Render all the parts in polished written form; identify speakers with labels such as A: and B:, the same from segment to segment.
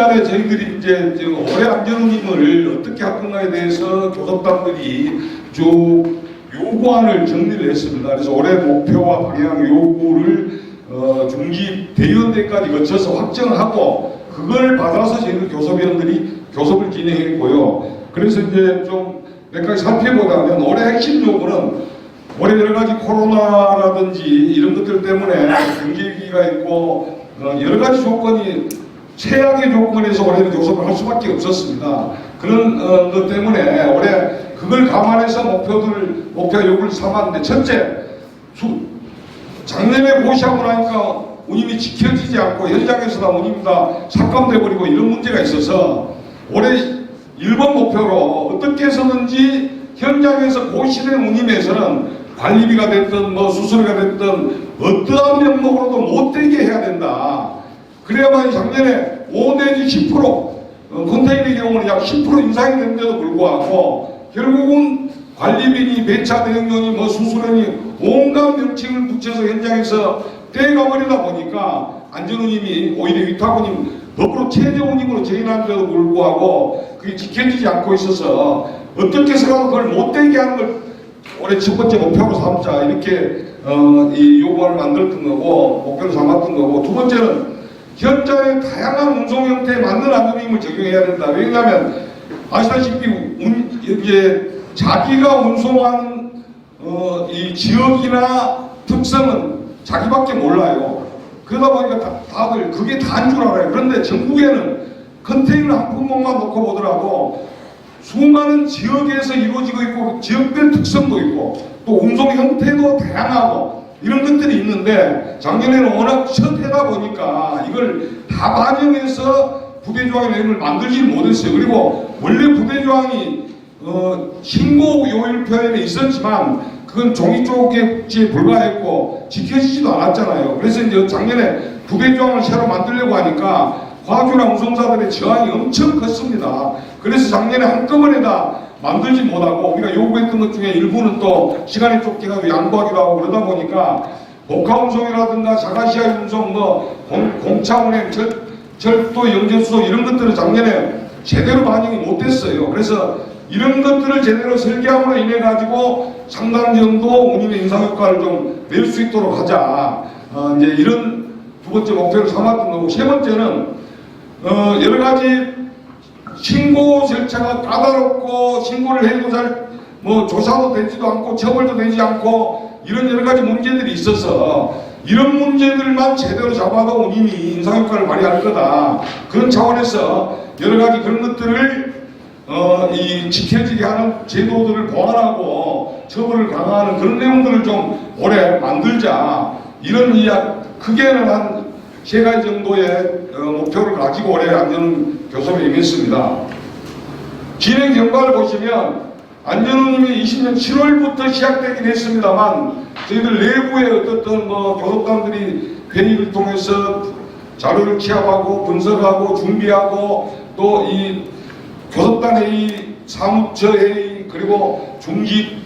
A: 전에 저희들이 이제 올해 안전운임을 어떻게 할 건가에 대해서 교섭단들이 쭉 요구안을 정리를 했습니다. 그래서 올해 목표와 방향 요구를 중기 대의원대까지 거쳐서 확정하고 그걸 받아서 저희들 교섭위원들이 교섭을 진행했고요. 그래서 이제 좀 몇 가지 살펴보자면 올해 핵심 요구는 올해 여러 가지 코로나라든지 이런 것들 때문에 경제 위기가 있고 여러 가지 조건이 최악의 조건에서 올해는 교섭을 할 수밖에 없었습니다. 그런 것 때문에 올해 그걸 감안해서 목표 요구를 삼았는데 첫째, 작년에 고시하고 나니까 운임이 지켜지지 않고 현장에서 다 운임이 다 삭감돼버리고 이런 문제가 있어서 올해 1번 목표로 어떻게 해서든지 현장에서 고시된 운임에서는 관리비가 됐든 뭐 수수료가 됐든 어떠한 명목으로도 못되게 해야 된다. 그래야만 작년에 5 내지 10% 컨테이너의 경우는 약 10% 인상이 됐는데도 불구하고 결국은 관리비니 배차 대행료니 뭐 수수료니 온갖 명칭을 붙여서 현장에서 떼가버리다 보니까 안전운임이 오히려 위탁운임 법으로 최저운임으로 제인하는데도 불구하고 그게 지켜지지 않고 있어서 어떻게 해서라도 그걸 못되게 하는 걸 올해 첫 번째 목표로 삼자 이렇게 이 요구안을 만들었던 거고 목표로 삼았던 거고 두 번째는 현장의 다양한 운송 형태에 맞는 안전운임을 적용해야 된다. 왜냐하면 아시다시피 이제 자기가 운송한 이 지역이나 특성은 자기밖에 몰라요. 그러다 보니까 다들 그게 다인 줄 알아요. 그런데 전국에는 컨테이너 한 품목만 놓고 보더라도 수많은 지역에서 이루어지고 있고 지역별 특성도 있고 또 운송 형태도 다양하고 이런 것들이 있는데 작년에는 워낙 첫 해다 보니까 이걸 다 반영해서 부대조항의 내용을 만들지 못했어요. 그리고 원래 부대조항이 신고 요일 표현에 있었지만 그건 종이 쪽에 불과했고 지켜지지도 않았잖아요. 그래서 이제 작년에 부대조항을 새로 만들려고 하니까 과주나 운송사들의 저항이 엄청 컸습니다. 그래서 작년에 한꺼번에 다 만들지 못하고 우리가 요구했던 것 중에 일부는 또 시간이 쫓겨가지고 양보하기도 하고 그러다 보니까 복합운송이라든가 자가시야 운송, 공차운행, 철도, 영전수도 이런 것들은 작년에 제대로 반영이 못됐어요. 그래서 이런 것들을 제대로 설계함으로 인해 가지고 상당 정도 운임의 인상효과를 좀 낼 수 있도록 하자. 이제 이런 두 번째 목표를 삼았던 거고 세 번째는 여러 가지 신고 절차가 까다롭고 신고를 해도 잘 조사도 되지도 않고 처벌도 되지 않고 이런 여러 가지 문제들이 있어서 이런 문제들만 제대로 잡아도 운임이 인상효과를 발휘할 거다. 그런 차원에서 여러 가지 그런 것들을 이 지켜지게 하는 제도들을 보완하고 처벌을 강화하는 그런 내용들을 좀 올해 만들자. 이런 크게는 한 3가지 정도의 목표를 가지고 올해 안전 교섭에 임했습니다. 진행 경과를 보시면 안전운임이 20년 7월부터 시작되긴 했습니다만 저희들 내부에 어떻든 교섭단들이 회의를 통해서 자료를 취합하고 분석하고 준비하고 또 이 교섭단 회의, 사무처 회의 그리고 중앙위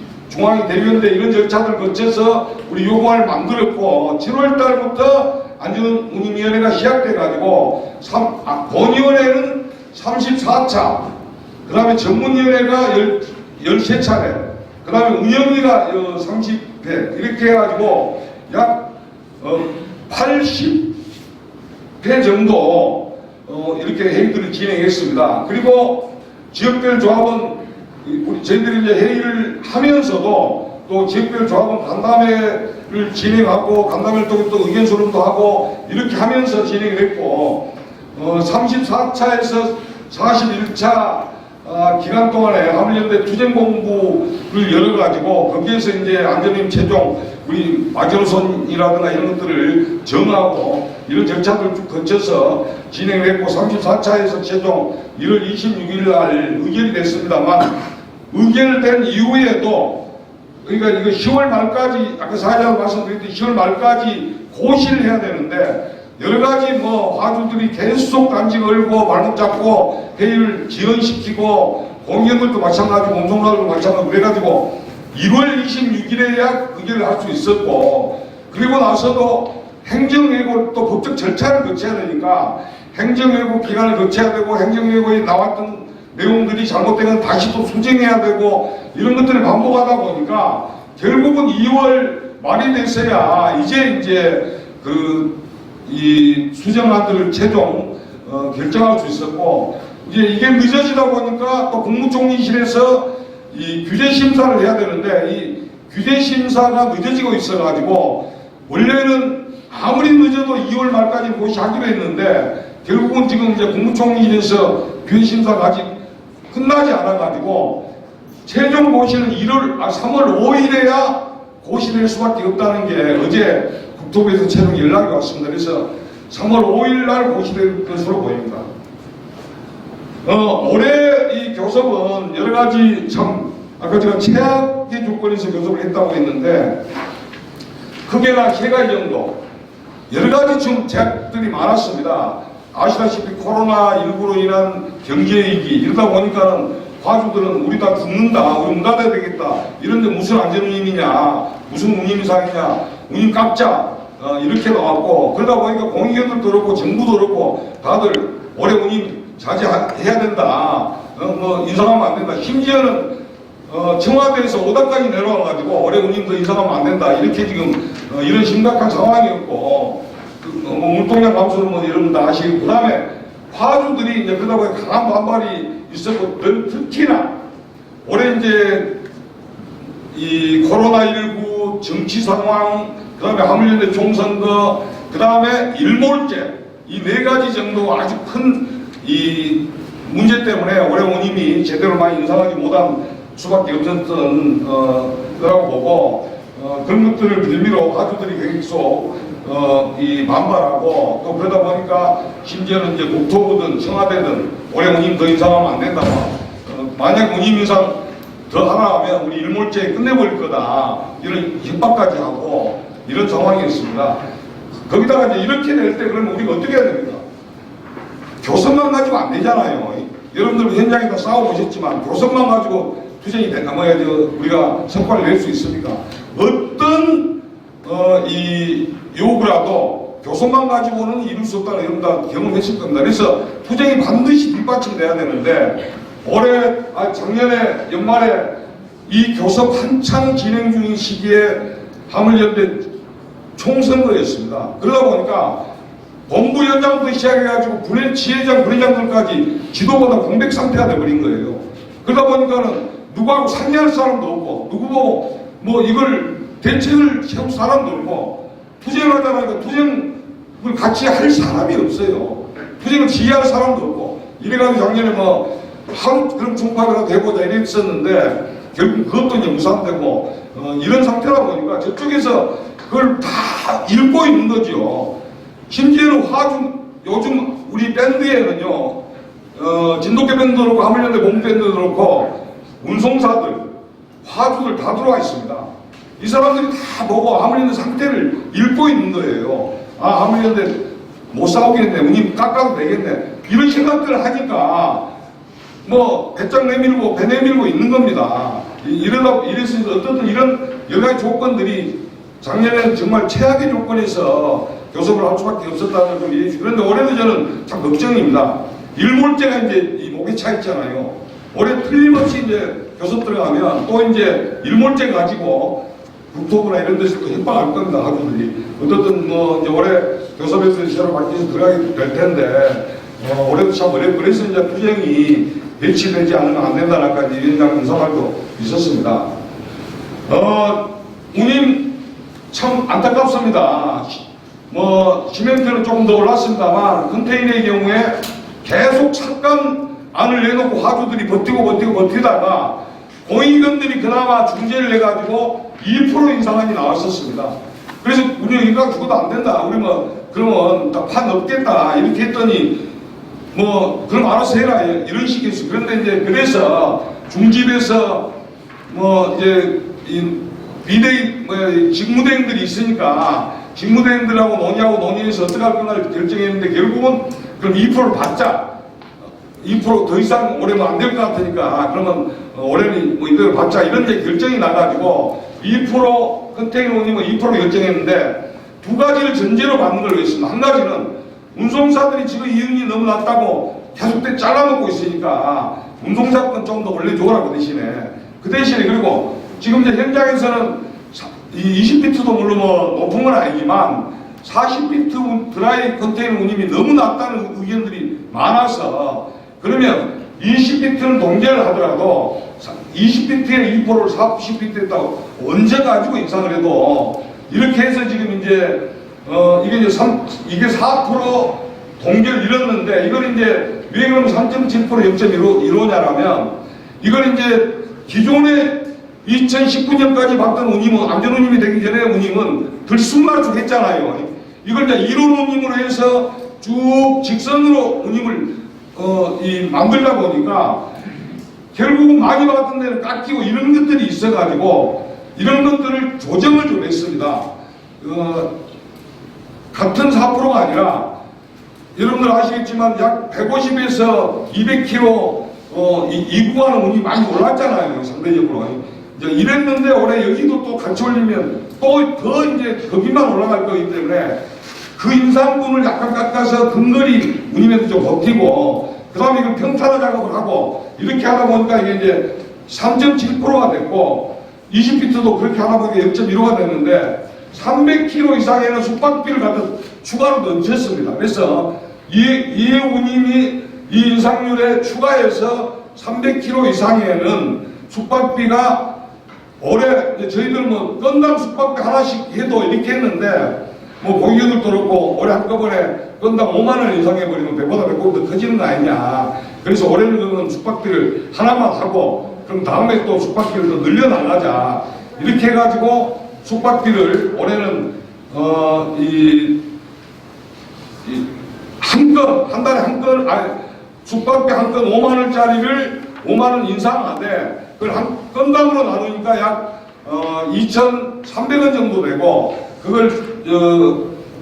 A: 대위원회 이런 절차들을 거쳐서 우리 요구안을 만들었고 7월 달부터 안전운임위원회가 시작돼가지고 본위원회는 34차 그 다음에 전문위원회가 13차례 그 다음에 운영위가 30회 이렇게 해가지고 약 80회 정도 이렇게 회의들을 진행했습니다. 그리고 지역별 조합은 저희들이 이제 회의를 하면서도 또 지역별 조합은 간담회를 진행하고 간담회를 통해 또 의견 수렴도 하고 이렇게 하면서 진행을 했고 34차에서 41차 기간 동안에 화물연대 투쟁본부를 열어가지고 거기에서 이제 안전운임 최종 우리 마지노선이라든가 이런 것들을 정하고 이런 절차들을 쭉 거쳐서 진행을 했고 34차에서 최종 1월 26일 날 의결이 됐습니다만 의결된 이후에도 그러니까 이거 10월 말까지 아까 사회자가 말씀드렸듯이 10월 말까지 고시를 해야 되는데 여러 가지 화주들이 계속 단지 걸고 발목 잡고 회의를 지연시키고 공연들도 마찬가지고 운송사들도 마찬가지고 그래가지고 1월 26일에야 의결을 할 수 있었고 그리고 나서도 행정회고 또 법적 절차를 거쳐야 되니까 행정회고 기간을 거쳐야 되고 행정회고에 나왔던 내용들이 잘못되면 다시 또 수정해야 되고 이런 것들을 반복하다 보니까 결국은 2월 말이 됐어야 이제 이 수정안들을 최종 결정할 수 있었고 이제 이게 늦어지다 보니까 또 국무총리실에서 이 규제 심사를 해야 되는데 이 규제 심사가 늦어지고 있어가지고 원래는 아무리 늦어도 2월 말까지 고시하기로 했는데 결국은 지금 이제 국무총리실에서 규제 심사가 아직 끝나지 않아가지고 최종 고시는 3월 5일에야 고시를 할 수밖에 없다는 게 어제 국토부에서 최종 연락이 왔습니다. 그래서 3월 5일 날 고시될 것으로 보입니다. 올해 이 교섭은 여러 가지 아까 제가 최악의 조건에서 교섭을 했다고 했는데 크게나 3가지 정도 여러 가지 지금 제약들이 많았습니다. 아시다시피 코로나19로 인한 경제위기 이러다 보니까는 화주들은 우리 다 죽는다, 우리 문 닫아야 되겠다 이런데 무슨 안전운임이냐 무슨 운임이상이냐 운임 깎자 이렇게 나왔고 그러다 보니까 공익원들도 그렇고 정부도 그렇고 다들 올해 운임 자제해야 된다 뭐 인상하면 안 된다 심지어는 청와대에서 5단까지 내려와가지고 올해 운임도 인상하면 안 된다 이렇게 지금 이런 심각한 상황이었고 물동량 감소는 뭐 여러분 다 아시고 그 다음에 화주들이 이제 그러다 보니 강한 반발이 있었고 특히나 올해 이제 이 코로나19 정치 상황 그 다음에 화물연대 총선거 그 다음에 일몰제 이 4가지 정도 아주 큰 이 문제 때문에 올해 운임이 제대로 많이 인상하지 못한 수밖에 없었던 거라고 보고 그런 것들을 빌미로 화주들이 계속 이 반발하고 또 그러다 보니까 심지어는 이제 국토부든 청와대든 올해 운임 더 인상하면 안 된다고 만약 운임 인상 더 하나 하면 우리 일몰제 끝내버릴 거다 이런 협박까지 하고 이런 상황이었습니다. 거기다가 이제 이렇게 될 때 그러면 우리가 어떻게 해야 됩니까? 교섭만 가지고 안 되잖아요. 여러분들 현장에서 싸워보셨지만 교섭만 가지고 투쟁이 된다면 우리가 성과를 낼 수 있습니까? 어떤 이 요구라도 교섭만 가지고는 이룰 수 없다는 여러분 다 경험했을 겁니다. 그래서 투쟁이 반드시 뒷받침돼야 되는데 작년에 연말에 이 교섭 한창 진행 중인 시기에 화물연대 총선거였습니다. 그러다 보니까 본부위원장부터 시작해가지고 지회장, 부회장들까지 지도보다 공백 상태가 돼버린 거예요. 그러다 보니까는 누구하고 상의할 사람도 없고 누구 보고 뭐 이걸 대책을 세울 사람도 없고 투쟁을 하다 보니까 투쟁을 같이 할 사람이 없어요. 투쟁을 지휘할 사람도 없고 이래가지고 작년에 뭐 그런 총파가 되고자 이랬었는데 결국 그것도 이제 무산되고 이런 상태다 보니까 저쪽에서 그걸 다 읽고 있는 거죠. 심지어는 요즘 우리 밴드에는요 진돗개 밴드도 그렇고 화물연대 공밴드도 그렇고 운송사들 화주들 다 들어와 있습니다. 이 사람들이 다 보고 화물연대 상태를 읽고 있는 거예요. 화물연대 못 싸우겠네, 운임 깎아도 되겠네 이런 생각들을 하니까 뭐 배짱 내밀고 배 내밀고 있는 겁니다. 이래서 어떤 이런 여러 가지 조건들이 작년에는 정말 최악의 조건에서 교섭을 할 수밖에 없었다는 걸 이해해 주시고 그런데 올해도 저는 참 걱정입니다. 일몰제가 이제 이 목에 차 있잖아요. 올해 틀림없이 이제 교섭 들어가면 또 이제 일몰제 가지고 국토부나 이런 데서 또 협박할 겁니다. 하주들이 어떻든 뭐 이제 올해 교섭에서 새로 바뀌어서 들어가게 될 텐데 올해도 참 어렵고 그래서 이제 투쟁이 배치되지 않으면 안 된다라까지 위원장 인사말도 있었습니다. 운임 참 안타깝습니다. 뭐 시멘트는 조금 더 올랐습니다만 컨테이너의 경우에 계속 잠깐 안을 내놓고 화주들이 버티다가 공익원들이 그나마 중재를 해가지고 2% 인상안이 나왔었습니다. 그래서 우리 인강 죽어도 안 된다. 우리 뭐 그러면 판 없겠다 이렇게 했더니 뭐 그럼 알아서 해라 이런 식이었어요. 그런데 이제 그래서 중집에서 뭐 이제 직무대행들이 있으니까 직무대행들하고 논의하고 논의해서 어떻게 할 건가를 결정했는데 결국은 그럼 2%를 받자. 2%더 이상 올해는 안 될 것 같으니까 그러면 올해는 뭐 이걸 받자 이런 데 결정이 나가지고 2% 컨테이너 운임은 2% 결정했는데 두 가지를 전제로 받는 걸로 했습니다. 한 가지는 운송사들이 지금 이윤이 너무 낮다고 계속 잘라먹고 있으니까 운송사건 좀 더 올려줘라 그 대신에. 그 대신에 그리고 지금 이제 현장에서는 20비트도 물론 뭐 높은 건 아니지만 40비트 드라이 컨테이너 운임이 너무 낮다는 의견들이 많아서 그러면 20비트는 동결을 하더라도 20비트의 2%를 40비트 했다고 언제 가지고 인상을 해도 이렇게 해서 지금 이제 이게 4% 동결 이뤘는데 이걸 이제 왜 그럼 3.7% 0.15냐라면 이걸 이제 기존에 2019년까지 받던 운임은 안전운임이 되기 전에 운임은 들쑥날쑥 했잖아요. 이걸 이제 이론 운임으로 해서 쭉 직선으로 운임을 만들다 보니까 결국은 많이 받았던 데는 깎이고 이런 것들이 있어가지고 이런 것들을 조정을 좀 했습니다. 같은 4%가 아니라 여러분들 아시겠지만 약 150에서 200km 이 구간은 운이 많이 올랐잖아요. 상대적으로. 이제 이랬는데 올해 여기도 또 같이 올리면 또 더 이제 거기만 올라갈 거기 때문에 그 인상분을 약간 깎아서 근거리 운임에도 좀 버티고 그 다음에 이걸 평탄화 작업을 하고 이렇게 하다 보니까 이게 이제 3.7%가 됐고 20비트도 그렇게 하다 보니까 0.15가 됐는데 300km 이상에는 숙박비를 갖다 추가로 얹혔습니다. 그래서 이 운임이 이 인상률에 추가해서 300km 이상에는 숙박비가 올해 저희들 뭐 건당 숙박비 하나씩 해도 이렇게 했는데 뭐 고객들도 그렇고 올해 한꺼번에 건당 5만원 인상해버리면 배보다 배꼽 더 커지는 거 아니냐. 그래서 올해는 그러면 숙박비를 하나만 하고 그럼 다음에 또 숙박비를 더 늘려나가자. 이렇게 해가지고 숙박비를 올해는 한 달에 한 건 숙박비 한 건 5만원짜리를 5만원 인상하되 그걸 한 건당으로 나누니까 약 2,300원 정도 되고 그걸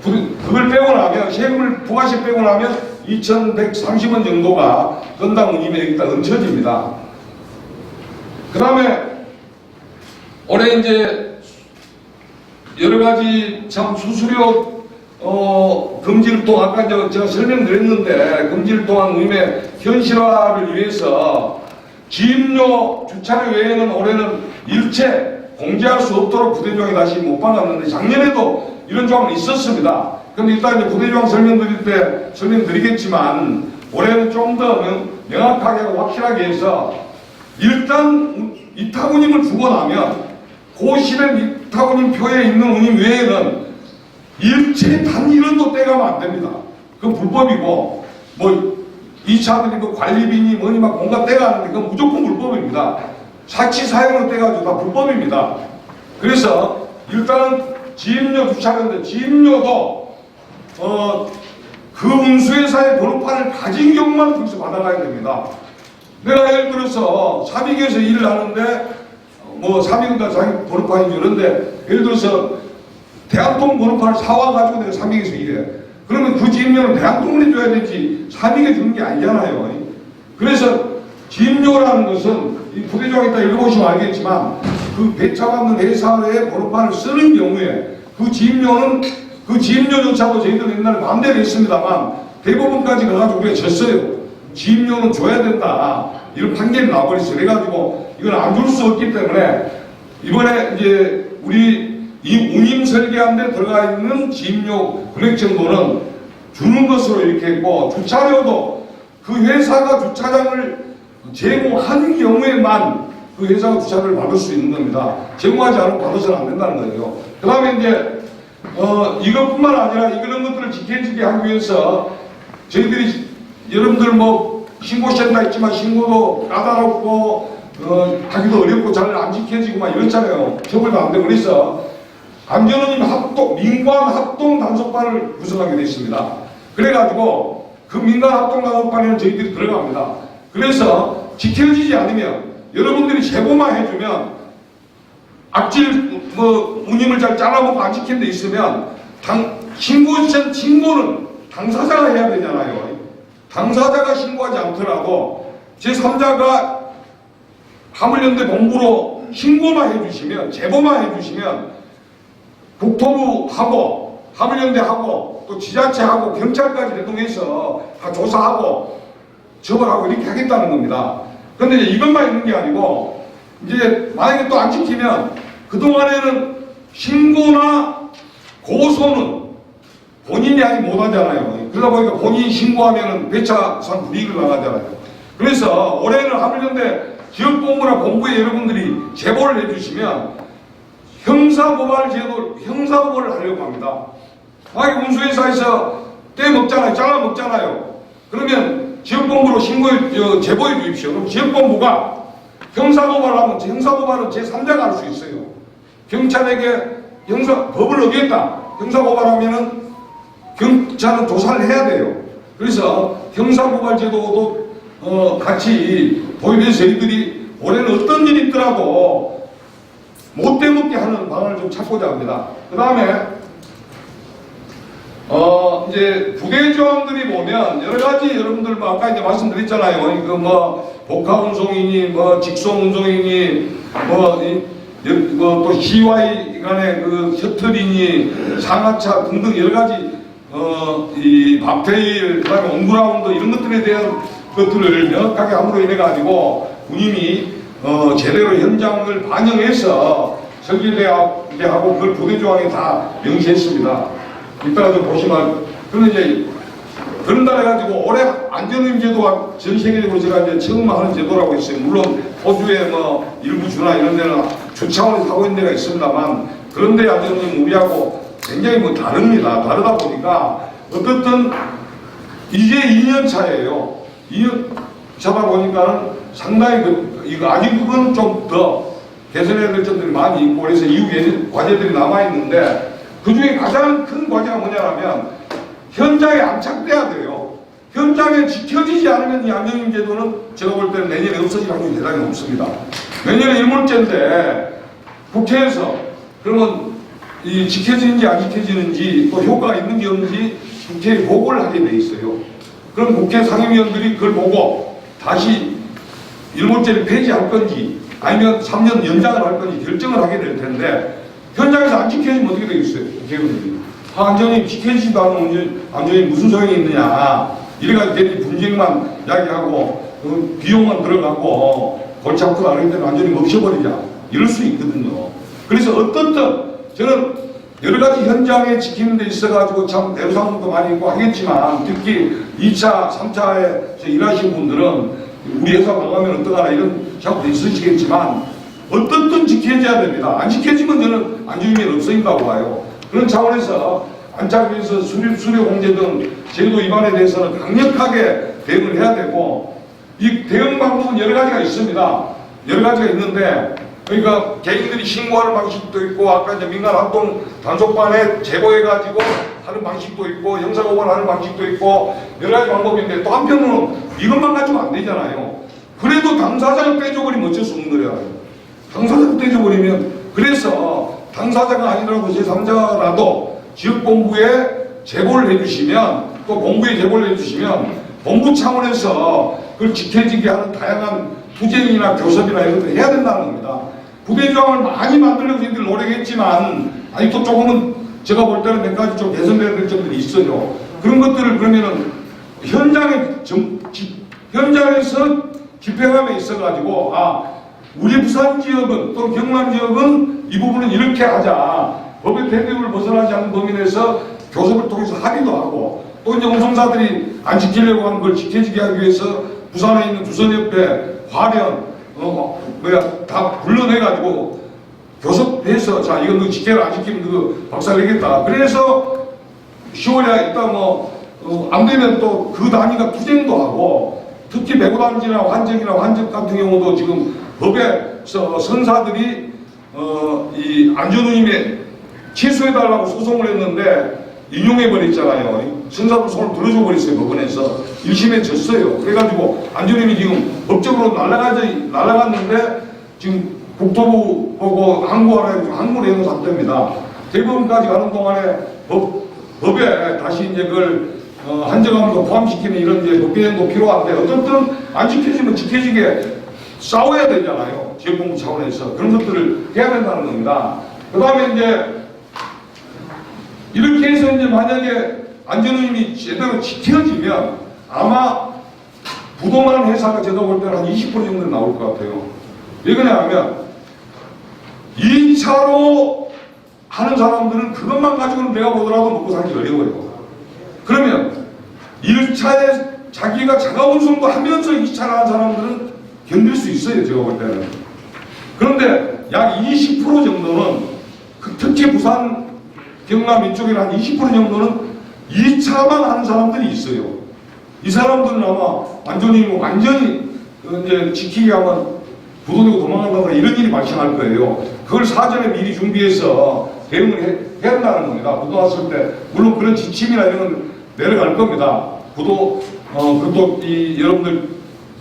A: 빼고 나면 세금을 부가세 빼고 나면 2,130원 정도가 건당 운임에 일단 얹혀집니다. 그 다음에 올해 이제 여러 가지 참 수수료 금질동 아까 제가 설명드렸는데 금질동안 운임의 현실화를 위해서 기입료 주차료 외에는 올해는 일체 공제할 수 없도록 부대조항이 다시 못 박았는데 작년에도 이런 조항은 있었습니다. 그런데 일단 이제 부대조항 설명드릴 때 설명드리겠지만 올해는 좀 더 명확하게 하고 확실하게 해서 일단 이타운임을 주고 나면 고시된 이타운임 표에 있는 운임 외에는 일체 단 1원도 떼가면 안 됩니다. 그건 불법이고 뭐 2차들이 뭐 관리비니 뭐니 막 뭔가 떼가는데 그건 무조건 불법입니다. 사치 사용으로 떼가지고 다 불법입니다. 그래서 일단 지입료 주차료인데 지입료도 그 운수회사의 번호판을 가진 경우만 거기서 받아가야 됩니다. 내가 예를 들어서 삼익에서 일을 하는데 뭐 삼익은 자기 번호판이 이런데 예를 들어서 대한통 번호판을 사와가지고 내가 삼익에서 일해. 그러면 그 지입료는 대한통을 해줘야 되지 삼익에 주는 게 아니잖아요. 그래서 지입료라는 것은 이 부대조항 이따 읽어보시면 알겠지만 그 배차받는 회사의 번호판을 쓰는 경우에 그 지입료는 그 지입료조차도 저희들 옛날에 반대를 했습니다만 대법원까지 가가지고 우리가 졌어요. 지입료는 줘야 된다. 이런 판결이 나와버렸어요. 그래가지고 이건 안 줄 수 없기 때문에 이번에 이제 우리 이 운임 설계한 데 들어가 있는 지입료 금액 정도는 주는 것으로 이렇게 했고 주차료도 그 회사가 주차장을 제공한 경우에만 그 회사가 주차료를 받을 수 있는 겁니다. 제공하지 않으면 받아서는 안 된다는 거예요. 그 다음에 이제 이것뿐만 아니라 이런 것들을 지켜지게 하기 위해서 저희들이 여러분들 뭐 신고센터 있지만 신고도 까다롭고 하기도 어렵고 잘 안 지켜지고 막 이렇잖아요. 처벌도 안 되고 그래서 안전운임 민관 합동 단속반을 구성하게 되어 있습니다. 그래가지고 그 민간 합동 단속반에는 저희들이 들어갑니다. 그래서 지켜지지 않으면 여러분들이 제보만 해주면 악질 운임을 잘 잘라먹고 안 지킨 데 있으면 신고는 당사자가 해야 되잖아요. 당사자가 신고하지 않더라도 제3자가 화물연대 본부로 신고만 해주시면 제보만 해주시면 국토부하고 하물연대하고 또 지자체하고 경찰까지 대동해서 다 조사하고 처벌하고 이렇게 하겠다는 겁니다. 그런데 이것만 있는 게 아니고 이제 만약에 또 안 지키면 그동안에는 신고나 고소는 본인이 하지 못하잖아요. 그러다 보니까 본인이 신고하면 배차상 불이익을 당하잖아요. 그래서 올해는 하물연대 지역본부나 본부에 여러분들이 제보를 해주시면 형사고발을 하려고 합니다. 만약에 운수회사에서 떼먹잖아요. 잘라먹잖아요. 그러면 지역본부로 제보해 주십시오. 그럼 지역본부가 형사고발하면 형사고발은 제3자가 할 수 있어요. 경찰에게 법을 어겼다. 형사고발하면은 경찰은 조사를 해야 돼요. 그래서 형사고발 제도도 같이 도입해서 저희들이 올해는 어떤 일이 있더라도 못 대먹게 하는 방안을 좀 찾고자 합니다. 그 다음에 이제 부대조항들이 보면 여러 가지 여러분들 아까 이제 말씀드렸잖아요. 복합운송이니 직송운송이니 또 CY 간의 셔틀이니 상하차 등등 여러 가지 이 밥테일 그다음에 온그라운드 이런 것들에 대한 것들을 명확하게 함으로 인해 가지고 군인이 제대로 현장을 반영해서 설계대하고 그걸 부대조항에 다 명시했습니다. 이따가 좀 보시면 그런데 그런다 해가지고 올해 안전운임 제도가 전 세계적으로 제가 이제 처음 하는 제도라고 했어요. 물론 호주의 일부 주나 이런 데는 주 차원에서 하고 있는 데가 있습니다만 그런데 안전운임 우리하고 굉장히 다릅니다. 다르다 보니까 어떻든 이제 2년 차예요. 2년 차다 보니까는 상당히 이거 아직은 좀 더 개선해야 될 점들이 많이 있고 그래서 이후 과제들이 남아 있는데 그 중에 가장 큰 과제가 뭐냐면 현장에 안착돼야 돼요. 현장에 지켜지지 않으면 이 안전운임 제도는 제가 볼 때는 내년에 없어질 확률이 대단히 높습니다. 내년에 일몰제인데 국회에서 그러면 이 지켜지는지 안 지켜지는지 또 효과가 있는지 없는지 국회에 보고를 하게 돼 있어요. 그럼 국회 상임위원들이 그걸 보고 다시 일몰제를 폐지할 건지 아니면 3년 연장을 할 건지 결정을 하게 될 텐데 현장에서 안 지켜지면 어떻게 되겠어요? 국회의원들이. 안전이 지켜지지도 않은 안전이 무슨 소용이 있느냐. 이래가지고 괜히 분쟁만 이야기하고 비용만 들어가고 골치 아프고 안 하기 때문에 안전이 멈춰버리자. 이럴 수 있거든요. 그래서 어떻든 저는 여러 가지 현장에 지키는 데 있어가지고 참 대우상도 많이 있고 하겠지만 특히 2차, 3차에 일하신 분들은 우리 회사 나가면 어떡하나 이런 생각도 있으시겠지만 어떻든 지켜져야 됩니다. 안 지켜지면 저는 안전운임이 없어진다고 봐요. 그런 차원에서 안착에서 수료 공제 등 제도 위반에 대해서는 강력하게 대응을 해야 되고 이 대응 방법은 여러 가지가 있습니다. 여러 가지가 있는데 그러니까 개인들이 신고하는 방식도 있고 아까 이제 민간활동 단속반에 제보해가지고 하는 방식도 있고 형사고발하는 방식도 있고 여러 가지 방법인데 또 한편으로는 이것만 가지고 안 되잖아요. 그래도 당사자를 떼줘버리면 어쩔 수 없는 거예요. 당사자를 떼줘버리면 그래서 당사자가 아니더라도 제3자라도 지역본부에 제보를 해주시면 또 본부에 제보를 해주시면 본부 차원에서 그걸 지켜지게 하는 다양한 투쟁이나 교섭이나 이런 것을 해야 된다는 겁니다. 부대조항을 많이 만들려고 저희들 노력했지만 아직도 조금은 제가 볼 때는 몇 가지 좀 개선돼야 될 점들이 있어요. 그런 것들을 그러면은 현장에서 집행함에 있어가지고 우리 부산 지역은 또 경남 지역은 이 부분은 이렇게 하자. 법의 대비를 벗어나지 않는 범위 내에서 교섭을 통해서 합의도 하고 또 이제 운송사들이 안 지키려고 하는 걸 지켜지게 하기 위해서 부산에 있는 두선협회, 화련, 다 불러내가지고 교섭해서 자 이건 너 지켜라 안 지키면 너 박살내겠다. 그래서 10월에 일단 안 되면 또 그 단위가 투쟁도 하고 특히 매고단지나 환적이나 환적 같은 경우도 지금 법에서 선사들이 이 안전운임에 취소해달라고 소송을 했는데 인용해버렸잖아요. 선사도 손을 들어줘 버렸어요. 법원에서 1심에 졌어요. 그래가지고 안전운임이 지금 법적으로 날아갔는데 지금 국토부 보고 항고하라 해서 항고를 해놓은 상태입니다. 대법원까지 가는 동안에 법에 다시 이제 그걸 한정함도 포함시키는 이런 이제 법 개정도 필요한데 어쨌든 안 지켜지면 지켜지게 싸워야 되잖아요. 지역본부 차원에서 그런 것들을 해야 된다는 겁니다. 그 다음에 이제 이렇게 해서 이제 만약에 안전운임이 제대로 지켜지면 아마 부동산 회사가 제가 볼 때는 한 20% 정도 나올 것 같아요. 왜 그러냐면 2차로 하는 사람들은 그것만 가지고는 내가 보더라도 먹고 살기 어려워요. 그러면 1차에 자기가 자가운송도 하면서 2차를 하는 사람들은 견딜 수 있어요. 제가 볼 때는. 그런데 약 20% 정도는 특히 부산, 경남 이쪽에는 한 20% 정도는 2차만 하는 사람들이 있어요. 이 사람들은 아마 완전히 이제 지키게 하면 부도되고 도망간다거나 이런 일이 발생할 거예요. 그걸 사전에 미리 준비해서 대응을 해야 한다는 겁니다. 부도 왔을 때 물론 그런 지침이나 이런 건 내려갈 겁니다. 부도 그것도 여러분들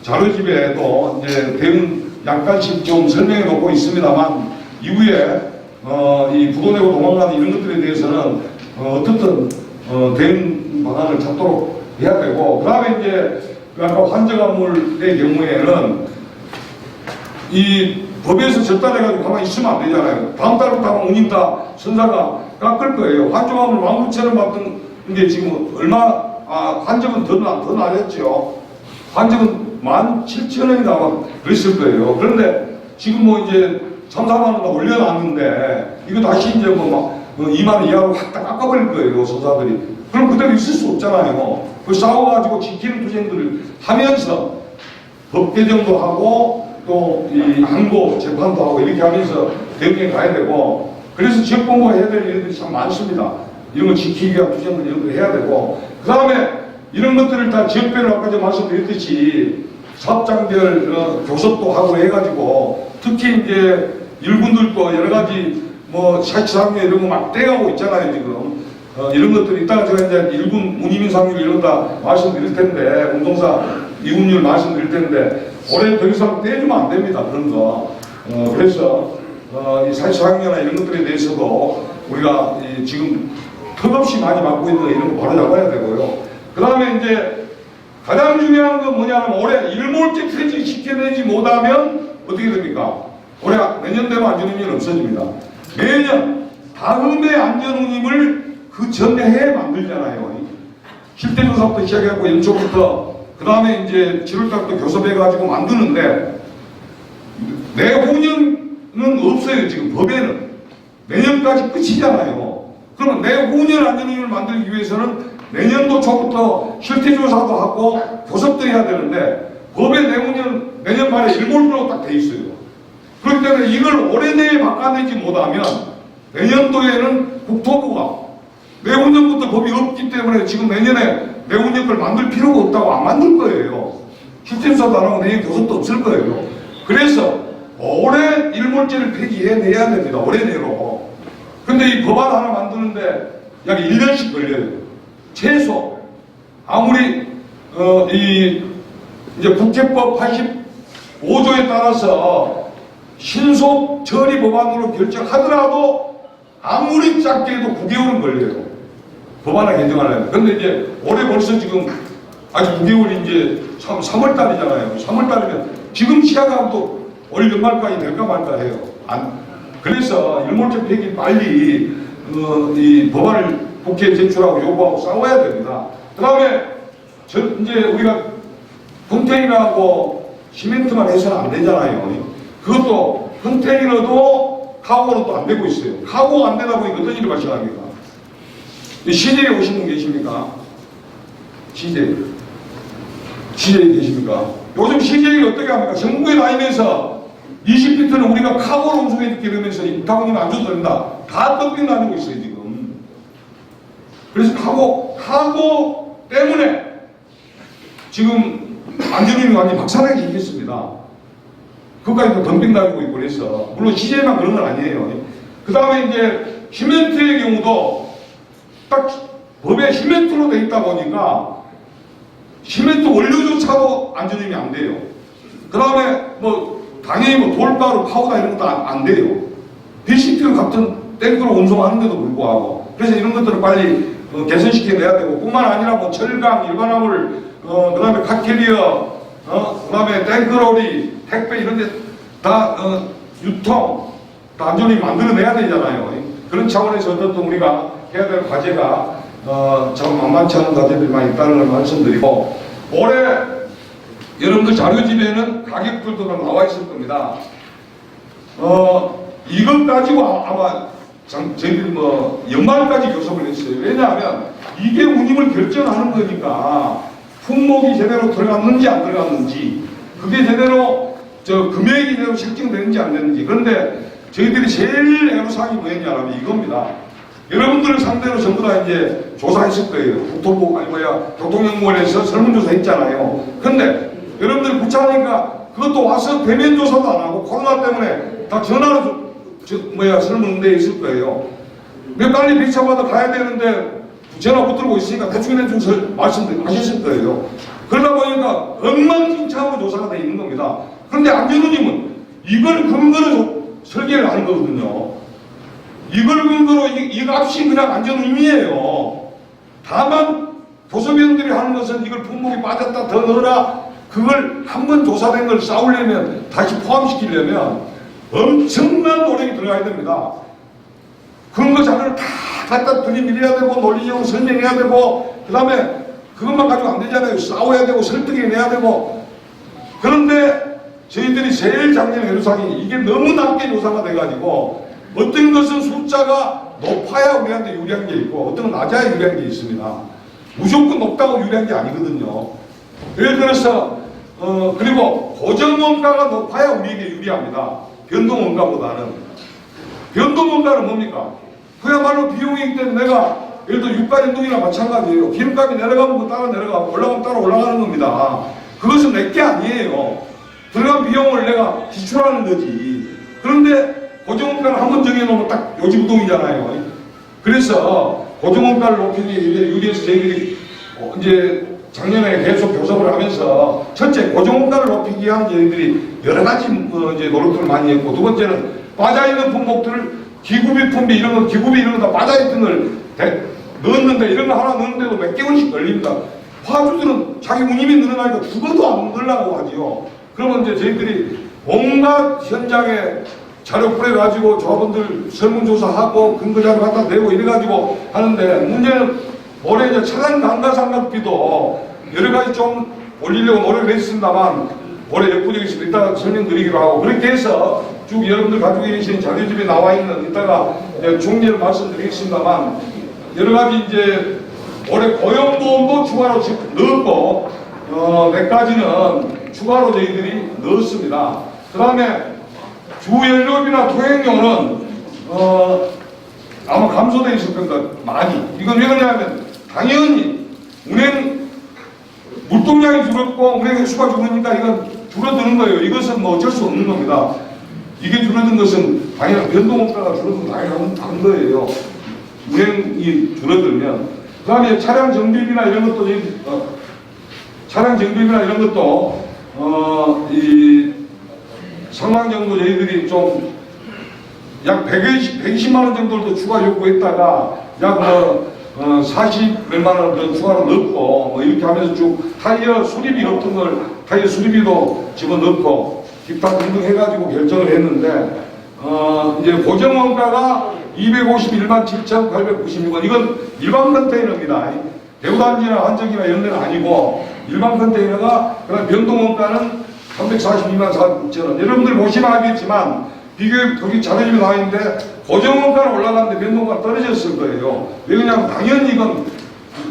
A: 자료집에도 이제 대응 약간씩 좀 설명해 놓고 있습니다만 이후에 이 부도 내고 도망가는 이런 것들에 대해서는 어떻든 대응 방안을 찾도록 해야 되고, 그 다음에 이제 아까 환저가물의 경우에는 이 법에서 절단해가지고 가만히 있으면 안 되잖아요. 다음 달부터 아마 운임 다 선사가 깎을 거예요. 환저가물 19,000원 받던 게 지금 환적은 더 나랬죠. 환적은 17,000원이 나와 그랬을 거예요. 그런데 지금 뭐 이제 3, 4만 원 다 올려놨는데 이거 다시 이제 뭐 2만 원 이하로 확 다 깎아버릴 거예요. 소사들이. 그럼 그대로 있을 수 없잖아요. 그 싸워가지고 지키는 투쟁들을 하면서 법 개정도 하고 또 이 항고 재판도 하고 이렇게 하면서 대응해 가야 되고, 그래서 지역본부가 해야 될 일들이 참 많습니다. 이런 거 지키기 위한 투쟁을 이런 걸 해야 되고, 그 다음에 이런 것들을 다 지역별로 아까 제가 말씀드렸듯이 사업장별 교섭도 하고 해가지고, 특히 이제 일군들도 여러 가지 뭐 사치상료 이런 거 막 떼가고 있잖아요 지금. 이런 것들이 이따가 제가 이제 일군 운임인 상률 이런 거 다 말씀드릴 텐데, 운동사 이군율 말씀드릴 텐데 올해 더 이상 떼주면 안 됩니다. 그런 거. 그래서 이 사치상료나 이런 것들에 대해서도 우리가 지금 턱없이 많이 받고 있는 이런 거 바로 잡아야 되고요. 그 다음에 이제 가장 중요한 건 뭐냐면 올해 일몰제 폐지 시켜내지 못하면 어떻게 됩니까? 올해 내년 되면 안전운임이 없어집니다. 매년 다음에 안전운임을 그 전해에 만들잖아요. 실태조사부터 시작해갖고 연초부터 그 다음에 이제 7월달부터 교섭해가지고 만드는데 내후년은 없어요. 지금 법에는 내년까지 끝이잖아요. 그러면 내후년 안전운임을 만들기 위해서는 내년도 초부터 실태조사도 하고 교섭도 해야 되는데 법에 내년 말에 일몰부로 딱 돼 있어요. 그렇기 때문에 이걸 올해 내에 바꿔내지 못하면 내년도에는 국토부가 내후년부터 법이 없기 때문에 지금 내년에 내후년 걸 만들 필요가 없다고 안 만들 거예요. 실태조사도 안 하고 내년 교섭도 없을 거예요. 그래서 올해 일몰제를 폐지해내야 됩니다. 올해 내로. 근데 이 법안 하나 만드는데 약 1년씩 걸려요. 최소 아무리 이제 국회법 85조에 따라서 신속 처리 법안으로 결정하더라도 아무리 작게 해도 9개월은 걸려요. 법안을 개정하려면. 근데 이제 올해 벌써 지금 아직 9개월이 이제 3월 달이잖아요. 3월 달이면 지금 시작하면 또 올 연말까지 될까 말까 해요. 그래서 일몰제 폐기 빨리 이 법안을 국회에 제출하고 요구하고 싸워야 됩니다. 그 다음에 이제 우리가 컨테이너하고 시멘트만 해서는 안 되잖아요. 그것도 컨테이너도 카고로 또 안 되고 있어요. 카고가 안 되다 보니까 어떤 일이 발생합니까? CJ에 오신 분 계십니까? CJ 계십니까? 요즘 CJ가 어떻게 합니까? 전국에 다니면서 20피트는 우리가 카고로 운송해줄게 이러면서 부탁원님 안 줘도 된다. 다 덤빙 다니고 있어요 지금. 그래서 카고 때문에 지금 안전운임이 완전히 박살나게 생겼습니다. 그것까지 또 덤빙 다니고 있고 그래서 물론 CJ만 그런 건 아니에요. 그 다음에 이제 시멘트의 경우도 딱 법에 시멘트로 돼 있다 보니까 시멘트 원료조차도 안전운임이 안 돼요. 그 다음에 뭐 당연히 뭐 돌가루, 파우더 이런 것도 안 돼요. BCT를 같은 탱크로 운송하는데도 불구하고. 그래서 이런 것들을 빨리 개선시켜내야 되고, 뿐만 아니라 뭐 철강, 일반화물, 그 다음에 카캐리어, 그 다음에 탱크로리, 택배 이런 데 다 유통, 다 안전운임 만들어내야 되잖아요. 그런 차원에서 어떤 우리가 해야 될 과제가 참 만만치 않은 과제들이 많이 있다는 걸 말씀드리고, 올해 여러분들 자료집에는 가격들도 다 나와 있을 겁니다. 이것 가지고 아마 저희들이 뭐 연말까지 교섭을 했어요. 왜냐하면 이게 운임을 결정하는 거니까 품목이 제대로 들어갔는지 안 들어갔는지, 그게 제대로 금액이 제대로 책정되는지 안 되는지. 그런데 저희들이 제일 애로사항이 뭐였냐면 이겁니다. 여러분들을 상대로 전부 다 이제 조사했을 거예요. 교통연구원에서 설문조사 했잖아요. 근데 여러분들이 구차하니까 그것도 와서 대면 조사도 안 하고 코로나 때문에 다 전화로 설문대에 있을 거예요. 몇 빨리 배차받아 가야 되는데 전화 못 들고 있으니까 대충 말씀하셨을 거예요. 그러다 보니까 엉망진창으로 조사가 돼 있는 겁니다. 그런데 안전우님은 이걸 근거로 설계를 하는 거거든요. 이걸 근거로 이 값이 그냥 안전우님이에요. 다만 교섭위원들이 하는 것은 이걸 품목이 빠졌다 더 넣어라, 그걸 한 번 조사된 걸 쌓으려면, 다시 포함시키려면 엄청난 노력이 들어가야 됩니다. 근거 자료를 다 갖다 들이밀어야 되고 논리적으로 설명해야 되고, 그 다음에 그것만 가지고 안 되잖아요. 싸워야 되고 설득해내야 되고. 그런데 저희들이 제일 작년 애로사항이 이게 너무 낮게 조사가 돼가지고 어떤 것은 숫자가 높아야 우리한테 유리한 게 있고 어떤 건 낮아야 유리한 게 있습니다. 무조건 높다고 유리한 게 아니거든요. 예를 들어서 그리고 고정원가가 높아야 우리에게 유리합니다. 변동원가보다는. 변동원가는 뭡니까? 그야말로 비용이기 때문에 내가 예를 들어 유가연동이나 마찬가지예요. 기름값이 내려가면 그 따라 내려가고 올라가면 따라 올라가는 겁니다. 그것은 내 게 아니에요. 들어간 비용을 내가 지출하는 거지. 그런데 고정원가를 한번 정해놓으면 딱 요지부동이잖아요. 그래서 고정원가를 높이기 위해 유리해서 저희들이 이제 작년에 계속 교섭을 하면서 첫째 고정원가를 높이기 위한 저희들이 여러 가지 이제 노력들을 많이 했고, 두 번째는 빠져있는 품목들을 기구비 품비 이런 거 다 빠져있던 걸 넣었는데 이런 거 하나 넣는데도 몇 개월씩 걸립니다. 화주들은 자기 운임이 늘어나니까 죽어도 안 넣으려고 하지요. 그러면 이제 저희들이 온갖 현장에 자료 뿌려가지고 조합원들 설문조사하고 근거자료 갖다 내고 이래가지고 하는데, 문제는 올해 이제 차량 감가상각비도 여러 가지 좀 올리려고 노력을 했습니다만 올해 역부족이 이따가 설명드리기로 하고, 그렇게 해서 쭉 여러분들 가지고 계신 자료집에 나와 있는, 이따가 이제 종례를 말씀드리겠습니다만 여러 가지 이제 올해 고용보험도 추가로 넣었고 몇 가지는 추가로 저희들이 넣었습니다. 그 다음에 주연료비나 통행료는 아마 감소되어 있을 겁니다. 많이. 이건 왜 그러냐면 당연히 운행 물동량이 줄었고 운행 횟수가 줄으니까 이건 줄어드는 거예요. 이것은 뭐 어쩔 수 없는 겁니다. 이게 줄어든 것은 당연히 변동원가가 줄어든 당연한 거예요. 운행이 줄어들면. 그 다음에 차량 정비비나 이런 것도 이 상황 정도 저희들이 좀 약 120만 원 정도도 추가 요구했다가 약 40 몇만 원 더 추가로 넣고 뭐 이렇게 하면서 쭉 타이어 수리비 없던 걸 타이어 수리비도 집어넣고 기타 등등 해가지고 결정을 했는데 이제 고정원가가 251만 7,896원. 이건 일반 컨테이너입니다. 대우단지나 한정이나 이런 데는 아니고 일반 컨테이너가, 그다음 변동원가는 342만 4천원. 여러분들 보시면 알겠지만 비교해 거기 자료집에 나와 있는데 고정원가는 올라갔는데 변동원가가 떨어졌을 거예요. 왜 그러냐면 당연히 이건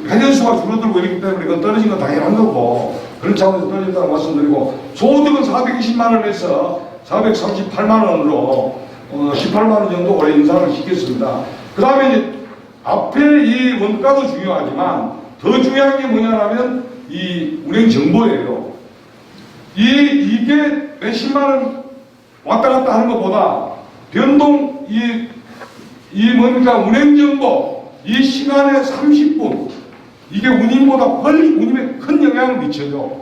A: 회전수가 줄어들고 있기 때문에 이건 떨어진 건 당연한 거고, 그런 차원에서 떨어졌다고 말씀드리고, 소득은 420만 원에서 438만 원으로 18만 원 정도 올해 인상을 시켰습니다. 그 다음에 이제 앞에 이 원가도 중요하지만 더 중요한 게 뭐냐면 이 운행 정보예요. 이게 몇십만 원 왔다 갔다 하는 것보다 변동 뭡니까 운행 정보 이 시간에 30분 이게 운임보다 운임에 큰 영향을 미쳐요.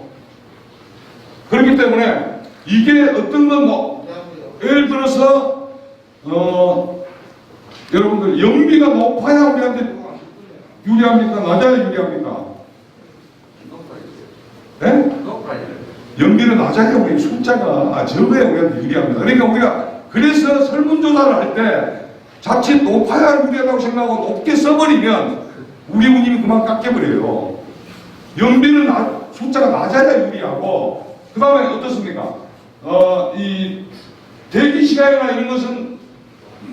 A: 그렇기 때문에 이게 어떤 건 뭐 예를 들어서 여러분들 연비가 높아야 우리한테 유리합니까? 낮아야 유리합니까? 네? 연비는 낮아야 우리 숫자가 적어야 우리한테 유리합니다. 그러니까 우리가 그래서 설문조사를 할 때 자칫 높아야 유리하다고 생각하고 높게 써버리면 우리 운임이 그만 깎여버려요. 연비는 숫자가 낮아야 유리하고, 그 다음에 어떻습니까? 이 대기 시간이나 이런 것은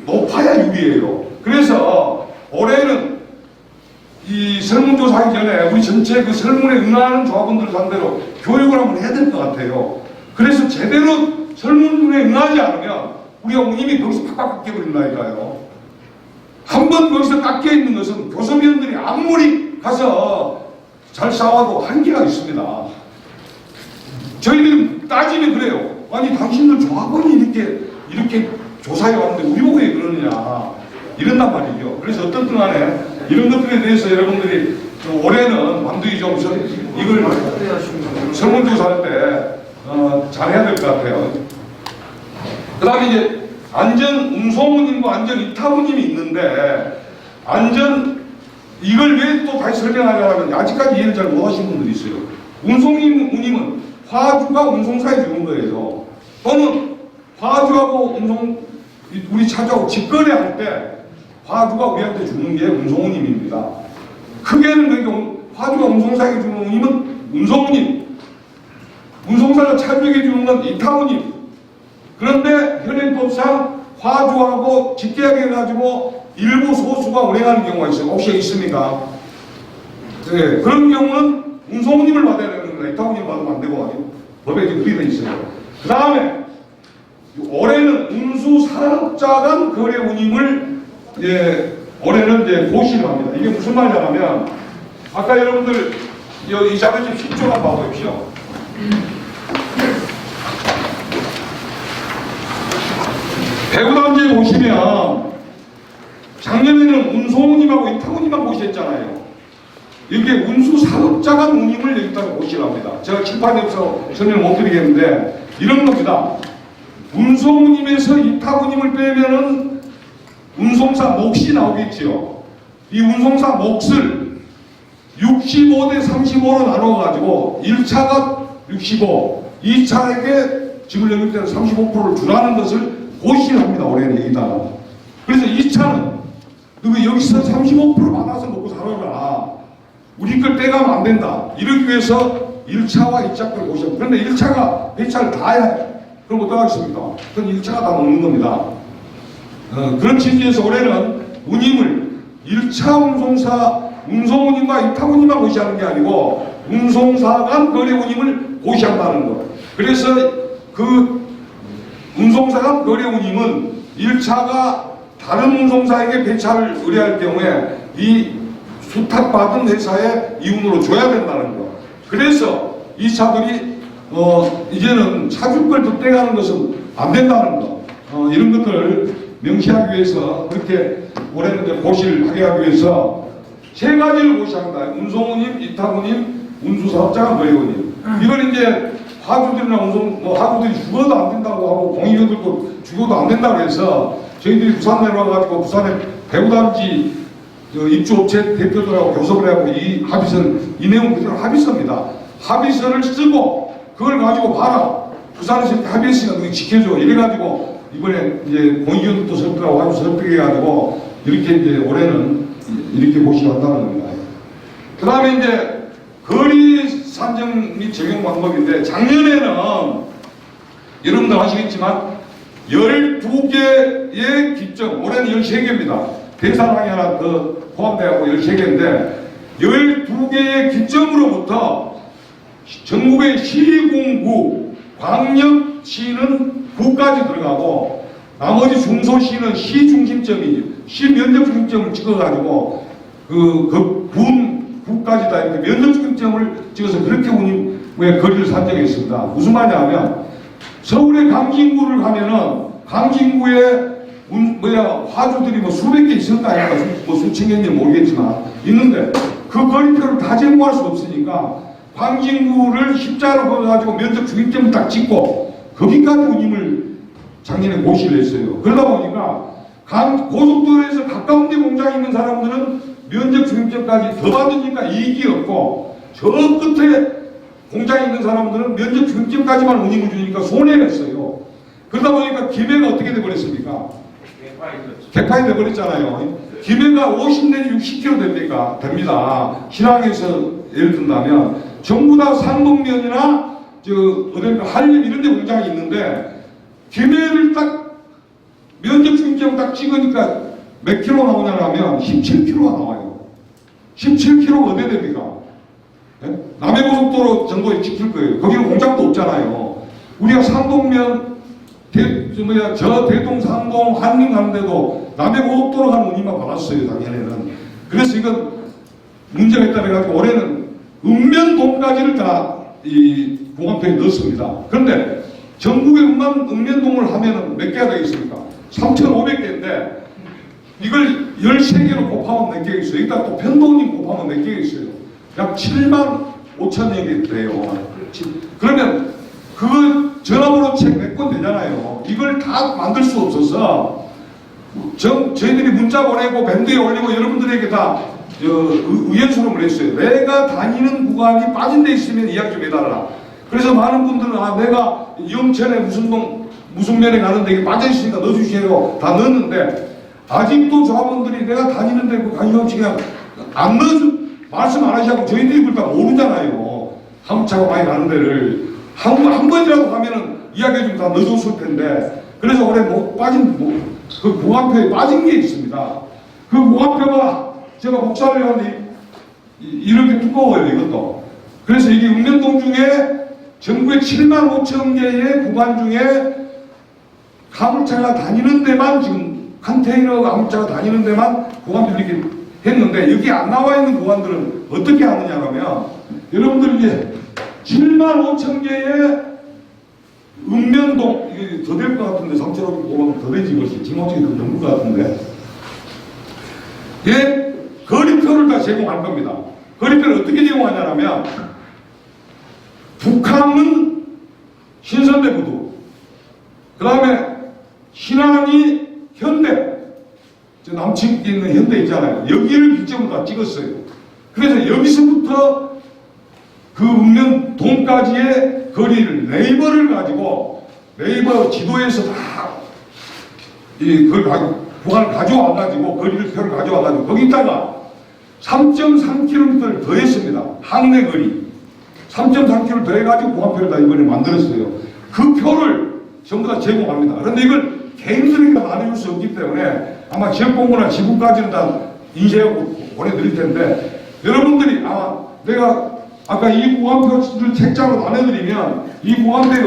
A: 높아야 유리해요. 그래서 올해는 이 설문조사 하기 전에 우리 전체 그 설문에 응하는 조합원들 상대로 교육을 한번 해야 될 것 같아요. 그래서 제대로 설문에 응하지 않으면 우리가 운임이 거기서 팍팍 깎여버린다니까요. 한 번 거기서 깎여있는 것은 교섭위원들이 아무리 가서 잘 싸워도 한계가 있습니다. 저희들은 따지면 그래요. 아니 당신들 조합원이 이렇게 조사해 왔는데 우리 보고 왜 그러느냐 이런단 말이죠. 그래서 어떻든 간에 이런 것들에 대해서 여러분들이 올해는 완전히 좀 이걸 설문조사할 때 잘해야 될 것 같아요. 그 다음에 이제 안전 운송운임과 안전 이타운임이 있는데, 이걸 왜 또 다시 설명하려면 아직까지 이해를 잘 못하시는 분들이 있어요. 운송운임은 화주가 운송사에 주는 거예요. 또는 화주하고 우리 차주하고 직거래할 때 화주가 우리한테 주는 게 운송운임입니다. 크게는 그러니까 화주가 운송사에게 주는 운임은 운송운임, 운송사가 차주에게 주는 건 이타운임. 그런데 현행법상 화주하고 직계약해가지고 일부 소수가 운행하는 경우가 있어요. 혹시 있습니까? 네, 그런 경우는 운송운임을 받아야 되는 겁니다. 이타운임 받으면 안 되고 법에 그렇게 돼 있어요. 그 다음에 올해는 운수사업자 간 거래 운임을 올해는 고시를 합니다. 이게 무슨 말이냐면 아까 여러분들 이 자료 좀 10조만 봐보십시오. 배구단지에 보시면 작년에는 운송운임하고 이타운임만 고시했잖아요. 이게 운수사업자 간 운임을 여기다가 고시를 합니다. 제가 칠판에 없어서 설명 못 드리겠는데 이런 겁니다. 운송운임에서 이타운임을 빼면은 운송사 몫이 나오겠지요. 이 운송사 몫을 65대 35로 나눠가지고 1차가 65, 2차에게 지불 영역대로 35%를 주라는 것을 고시를 합니다. 올해는 여기다가. 그래서 2차는 여기서 35% 받아서 먹고 살아라. 우리 걸 떼가면 안 된다. 이러기 위해서 1차와 2차 걸 고시합니다. 그런데 1차가 배차를 다 해야 해요. 그럼 어떡하겠습니까? 그건 1차가 다 먹는 겁니다. 그런 취지에서 올해는 운임을 1차 운송운임과 이타운임만 고시하는 게 아니고 운송사 간 거래 운임을 고시한다는 것. 그래서 그 운송사 간 거래 운임은 1차가 다른 운송사에게 배차를 의뢰할 경우에 이 수탁받은 회사에 이윤으로 줘야 된다는 것. 그래서 이 차들이 이제는 차주 걸 더 떼가는 것은 안 된다는 것. 이런 것들을 명시하기 위해서 그렇게 올해는 이제 고시를 하게 하기 위해서 세 가지를 고시합니다. 운송운임, 이타운임, 운수사업자가 거래운임. 이걸 이제 화주들이나 화주들이 죽어도 안 된다고 하고 공익들도 죽어도 안 된다고 해서 저희들이 부산 내려와가지고 부산에 배구단지 입주업체 대표들하고 교섭을 하고 이 합의서를, 이 내용 그대로 합의서입니다. 합의서를 쓰고 그걸 가지고 봐라. 부산에서 이렇게 합의했으니까 너희 지켜줘. 이래가지고 이번에 이제 공익위원들도 설득하고 아주 설득해가지고 이렇게 이제 올해는 이렇게 고시한다는 겁니다. 그 다음에 이제 거리 산정 및 적용 방법인데 작년에는 여러분들 아시겠지만 12개의 기점, 올해는 13개입니다. 대산항이 하나 더 포함되고 13개인데 12개의 기점으로부터 전국의 시군구, 광역시는 구까지 들어가고 나머지 중소시는 시중심점이 시면적 중심점을 찍어가지고 구까지 다 이렇게 면적 중심점을 찍어서 그렇게 운임의 거리를 산정했습니다. 무슨 말이냐면 서울의 강진구를 가면은 강진구에 화주들이 수백 개 있을 거 아닙니까? 수천 개인지 모르겠지만 있는데 그 거리표를 다 제공할 수 없으니까 광진구를 십자로 걸어가지고 면적 중심점을 딱 찍고 거기까지 운임을 작년에 고시를 했어요. 그러다 보니까 고속도로에서 가까운 데 공장이 있는 사람들은 면적 중심점까지 더 받으니까 이익이 없고 저 끝에 공장이 있는 사람들은 면적 중심점까지만 운임을 주니까 손해가 있어요. 그러다 보니까 기회가 어떻게 돼버렸습니까? 개파이 돼버렸잖아요. 김해가 50 내지 60km 됩니다. 신항에서 예를 든다면 전부 다 산동면이나 어딘가 한림 이런 데 공장이 있는데 김해를 딱 면적 중점 딱 찍으니까 몇 킬로 나오냐면 17km가 나와요. 17km가 어디 됩니까? 네? 남해고속도로 정도에 찍힐 거예요. 거기는 공장도 없잖아요. 우리가 산동면 저 대동, 산동, 한림 가는데도 남해고속도로 가는 운임만 받았어요, 작년에는. 그래서 이건 문제가 있다 해가지고 올해는 읍면동까지를 다 이 공항표에 넣었습니다. 그런데 전국에 읍면동을 하면은 몇 개가 되겠습니까? 3,500개인데 이걸 13개로 곱하면 몇 개가 있어요? 여기다 또 편도님 곱하면 몇 개가 있어요? 약 7만 5천여 개 돼요. 그러면 그 전화번호 책 몇 건 되잖아요. 이걸 다 만들 수 없어서 저희들이 문자 보내고 밴드에 올리고 여러분들에게 다 의견수렴을 했어요. 내가 다니는 구간이 빠진 데 있으면 이야기 좀 해달라. 그래서 많은 분들은 내가 영천에 무슨 면에 가는데 이게 빠져 있으니까 넣어주세요. 다 넣었는데 아직도 조합원들이 내가 다니는데 그 관심없이 그냥 안 말씀 안 하시고 저희들이 그걸 다 모르잖아요. 한차가 많이 가는 데를 한 번이라도 가면은 이야기해주면 다 넣어줬을 텐데 그래서 올해 그 공항표에 빠진 게 있습니다. 그 공항표가 제가 복사를 해봤는데 이렇게 두꺼워요, 이것도. 그래서 이게 읍면동 중에 전국에 7만 5천 개의 구간 중에 화물차가 다니는 데만 지금 컨테이너 화물차가 다니는 데만 구간표 이렇게 했는데 여기 안 나와 있는 구간들은 어떻게 하느냐 하면 여러분들 이제 7만 5천 개의 읍면동 이게 더 될 것 같은데 3,500 더 되지 벌써 지목적이 더 넘을 것 같은데 예 거리표를 다 제공할 겁니다. 거리표를 어떻게 제공하냐면 북한은 신선대부두 그 다음에 신안이 현대 남측에 있는 현대 있잖아요. 여기를 기점으로 다 찍었어요. 그래서 여기서부터 그 읍면동까지의 거리를 네이버를 가지고 네이버 지도에서 다 그걸 구간을 가져와가지고 거리를 표를 가져와가지고 거기다가 3.3km를 더했습니다. 항내 거리 3.3km 더해가지고 구간표를 다 이번에 만들었어요. 그 표를 전부 다 제공합니다. 그런데 이걸 개인들에게 나눠줄 수 없기 때문에 아마 지역본부나 지구까지는 다 인쇄하고 보내드릴 텐데 여러분들이 내가 아까 이 구간표를 책자로 나눠드리면 이 구간표에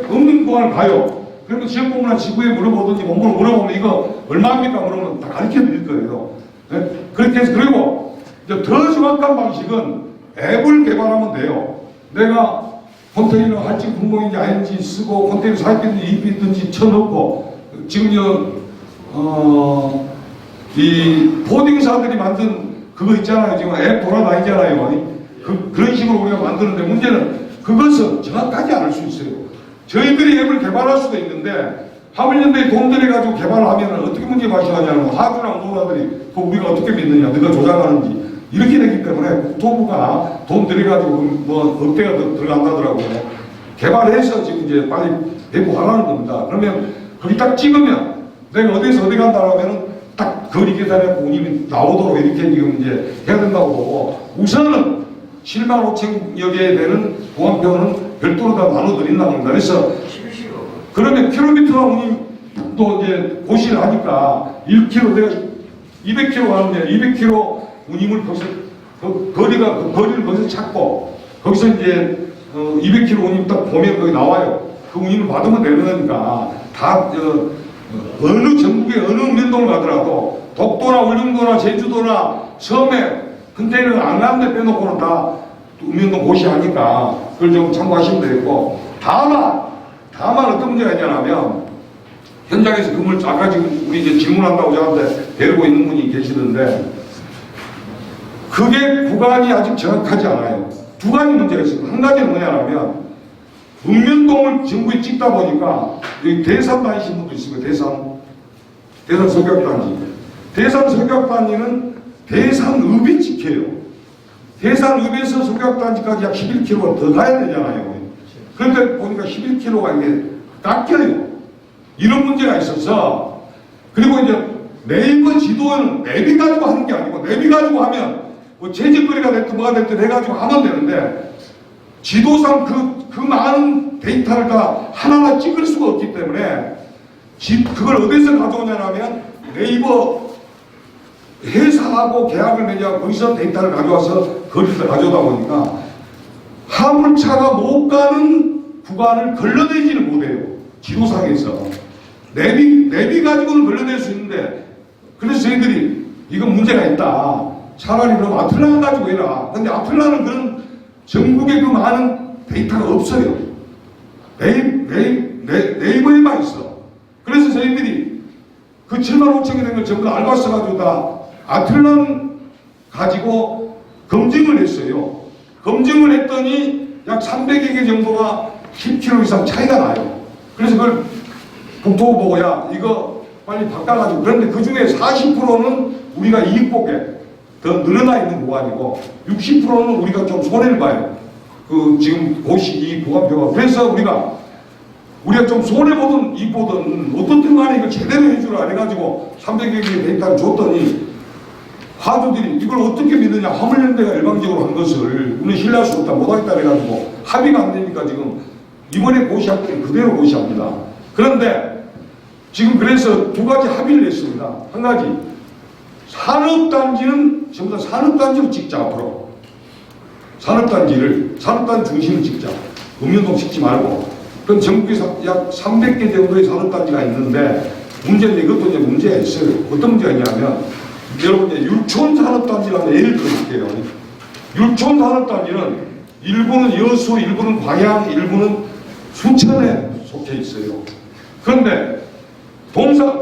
A: 없는 구간을 가요. 그러면 지역본부나 지구에 물어보든지 본부를 물어보면 이거 얼마입니까? 물어보면 다 가르쳐 드릴 거예요. 네? 그렇게 해서 그리고 이제 더 정확한 방식은 앱을 개발하면 돼요. 내가 컨테이너 할지 분봉인지 아닌지 쓰고 컨테이너 사입비든지 이입비든지 쳐넣고 지금 이 포딩사들이 만든 그거 있잖아요. 지금 앱 돌아다니잖아요. 그런 식으로 우리가 만드는데 문제는 그것은 정확하지 않을 수 있어요. 저희들이 앱을 개발할 수도 있는데 화물연대에 돈 들여가지고 개발을 하면 어떻게 문제 발생하냐면 하주랑 노사들이 우리가 어떻게 믿느냐 누가 조작하는지 이렇게 되기 때문에 국토부가 돈 들여가지고 억대가 들어간다더라고요. 개발해서 지금 이제 빨리 배부하라는 겁니다. 그러면 거기 딱 찍으면 내가 어디서 어디 간다 하면은 딱 거리 계산해 운임이 나오도록 이렇게 지금 이제 해야 된다고 보고 우선은 7만 5천여 개 되는 공항표는 별도로 다 나눠드린다고 합니다. 그래서 그러면 킬로미터가 운임도 이제 고시를 하니까 1km 내가 200km 가는데 200km 운임을 거기서 거리를 거기서 찾고 거기서 이제 200km 운임 딱 보면 거기 나와요. 그 운임을 받으면 되는 거니까 다 어느 전국에 어느 면동을 가더라도 독도나 울릉도나 제주도나 섬에 컨테이너가 안 가는 데 빼놓고는 다 읍면동 고시하니까 그걸 좀 참고하시면 되겠고 다만 어떤 문제가 있냐면 현장에서 그물 아까 지금 우리 이제 질문한다고 저한테 데리고 있는 분이 계시던데 그게 구간이 아직 정확하지 않아요. 두 가지 문제가 있습니다. 한 가지는 뭐냐면 읍면동을 정부에 찍다 보니까 여기 대산 다니신 분도 있습니다. 대산 석약단지. 대산 석약단지는 대산읍이 찍혀요. 대산읍에서 석약단지까지 약 11km가 더 가야 되잖아요. 그런데 보니까 11km가 이게 깎여요. 이런 문제가 있어서 그리고 이제 네이버 지도는 내비 가지고 하는 게 아니고, 내비 가지고 하면 뭐 재직거리가 됐든 뭐가 됐든 해가지고 하면 되는데, 지도상 그 많은 데이터를 다 하나하나 찍을 수가 없기 때문에 그걸 어디서 가져오냐면 네이버 회사하고 계약을 맺어 거기서 데이터를 가져와서 거기서 가져오다 보니까 화물차가 못 가는 구간을 걸러내지는 못해요. 지도상에서 내비 가지고는 걸러낼 수 있는데, 그래서 저희들이 이건 문제가 있다, 차라리 그럼 아틀란 가지고 해라. 근데 아틀란은 그런 전국에 그 많은 데이터가 없어요. 네이버에만 있어. 그래서 저희들이 그 7만 5천이 된 걸 전부 다 알고 써가지고 다 아틀란 가지고 검증을 했어요. 검증을 했더니 약 300여 개 정도가 10km 이상 차이가 나요. 그래서 그걸 국토부 보고, 야, 이거 빨리 바꿔가지고. 그런데 그 중에 40%는 우리가 이익 보게 더 늘어나 있는 구간이고, 60%는 우리가 좀 손해를 봐요. 그 지금 이 보관표가. 그래서 우리가 좀 손해보든 이익 보든 어떻든 간에 이걸 제대로 해주라 해가지고 300여 개의 데이터를 줬더니 화주들이 이걸 어떻게 믿느냐, 화물연대가 일방적으로 한 것을 우리는 신뢰할 수 없다, 못하겠다 해가지고 합의가 안 되니까 지금 이번에 고시할 때 그대로 고시합니다. 그런데 지금 그래서 두 가지 합의를 했습니다. 한 가지, 산업단지는 전부 다 산업단지로 찍자. 앞으로 산업단지 중심을 찍자. 읍면동 찍지 말고. 그럼 전국에서 약 300개 정도의 산업단지가 있는데, 문제는 이것도 이제 문제가 있어요. 어떤 문제가 있냐면, 여러분 이제 율촌산업단지라는 예를 들어볼게요. 율촌산업단지는 일부는 여수, 일부는 광양, 일부는 순천에 속해 있어요. 그런데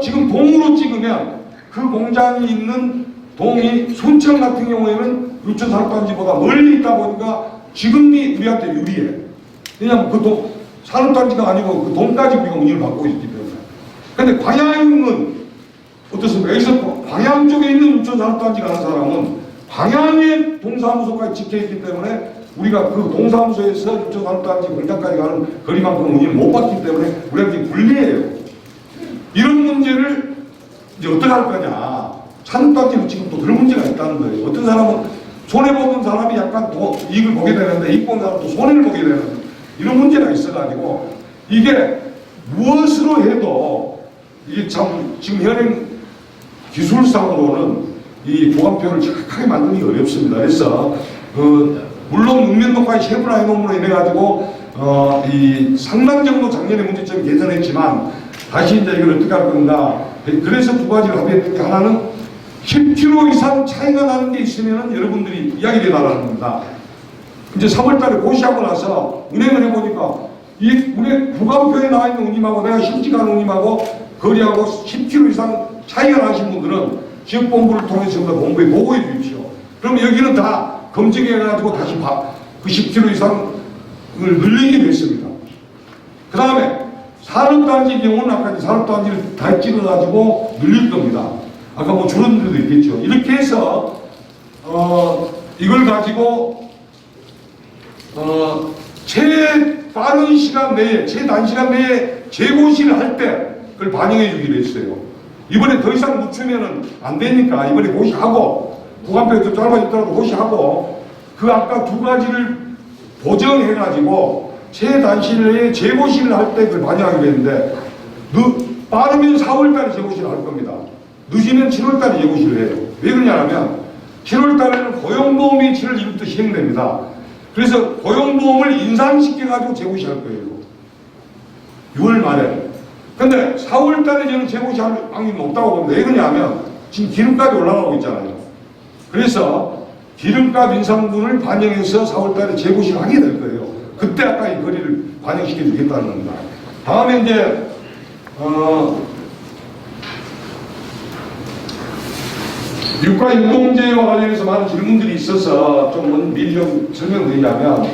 A: 지금 동으로 찍으면 그 공장이 있는 동이 순천 같은 경우에는 율촌산업단지보다 멀리 있다 보니까 지금이 우리한테 유리해. 왜냐하면 그 산업단지가 아니고 그 동까지 우리가 운영을 받고 있기 때문에. 그런데 광양은 어떻습니까? 여기서 광양 쪽에 있는 율촌산업단지 가는 사람은 광양의 동사무소까지 지켜있기 때문에 우리가 그 동사무소에서 율촌산업단지 공장까지 가는 거리만큼 운영을 못 받기 때문에 우리가 지금 불리해요. 이런 문제를 이제 어떻게 할 거냐. 산업단지는 지금 또 그런 문제가 있다는 거예요. 어떤 사람은 손해보는 사람이 약간 이익을 보게 되는데, 이익 보는 사람도 손해를 보게 되는 이런 문제가 있어가지고, 이게 무엇으로 해도 이게 참 지금 현행 기술상으로는 이 보관표를 정확하게 만드는 게 어렵습니다. 그래서 물론 읍면동까지 쉐브라인 홈으로 인해가지고 이 상당 정도 작년에 문제점이 개선했지만 다시 이제 이걸 어떻게 할 건가. 그래서 두 가지를 합의했던 게, 하나는 10km 이상 차이가 나는 게 있으면 여러분들이 이야기를 해달라는 겁니다. 이제 3월달에 고시하고 나서 운행을 해보니까 이 운행 부관표에 나와 있는 운임하고 내가 실직하는 운임하고 거리하고 10km 이상 차이가 나신 분들은 지역본부를 통해서 전부 다 본부에 보고해 주십시오. 그럼 여기는 다 검증해가지고 다시 그 10km 이상을 늘리게 됐습니다. 그 다음에 산업단지 경우는 아까 산업단지를 다 찍어가지고 늘릴 겁니다. 아까 뭐 줄은 데도 있겠죠. 이렇게 해서 이걸 가지고 최빠른 시간 내에, 최단시간 내에 재고시를 할 때 그걸 반영해 주기로 했어요. 이번에 더 이상 늦추면은 안 되니까 이번에 고시하고, 구간표가 짧아졌더라도 고시하고, 그 아까 두 가지를 보정해가지고 최단시 내에 재고시를 할 때 그걸 반영하기로 했는데, 빠르면 4월달에 재고시를 할 겁니다. 늦으면 7월달에 재고시를 해요. 왜 그러냐면 7월달에는 고용보험이 7월 1일부터 시행됩니다. 그래서 고용보험을 인상시켜가지고 재고시할 거예요. 6월 말에. 근데 4월달에 저는 재고시할 확률이 높다고 봅니다. 왜 그러냐면 지금 기름값이 올라가고 있잖아요. 그래서 기름값 인상분을 반영해서 4월달에 재고시를 하게 될 거예요. 그때 아까 이 거리를 반영시켜 주겠다는 겁니다. 다음에 이제 유가유동제와 관련해서 많은 질문들이 있어서 좀 미리 좀 설명드리자면,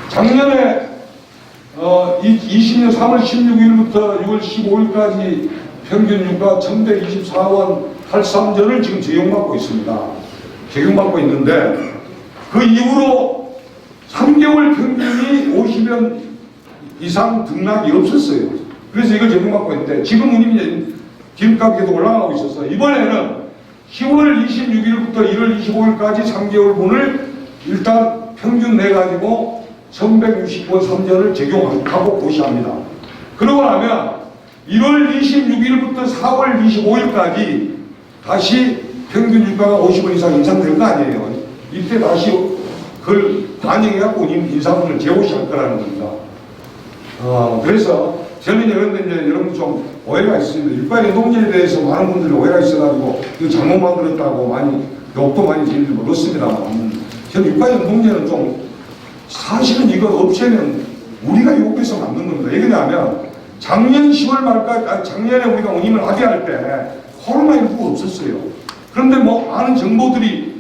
A: 작년에 20년 3월 16일부터 6월 15일까지 평균 유가 1124원 83전을 지금 적용받고 있습니다. 적용받고 있는데, 그 이후로 3개월 평균이 50원 이상 등락이 없었어요. 그래서 이걸 적용받고 있는데, 지금 운임이 기름값이 계속 올라가고 있어서 이번에는 10월 26일부터 1월 25일까지 3개월분을 일단 평균 내가지고 1160원 3전을 적용하고 고시합니다. 그러고 나면 1월 26일부터 4월 25일까지 다시 평균 유가가 50원 이상 인상될 거 아니에요. 이때 다시 그걸 반영해갖고 인상분을 재고시할 거라는 겁니다. 그래서 저는 이런데 이제 여러분 좀 오해가 있습니다. 육가연동제에 대해서 많은 분들이 오해가 있어가지고 이거 잘못 만들었다고 많이 욕도 많이 드리지 모르겠습니다만 저는 육가연동제는 좀 사실은 이거 업체는 우리가 요구해서 만든 겁니다. 왜 그러냐면 작년 10월 말까지 작년에 우리가 운임을 합의할 때 코로나19가 없었어요. 그런데 뭐 많은 정보들이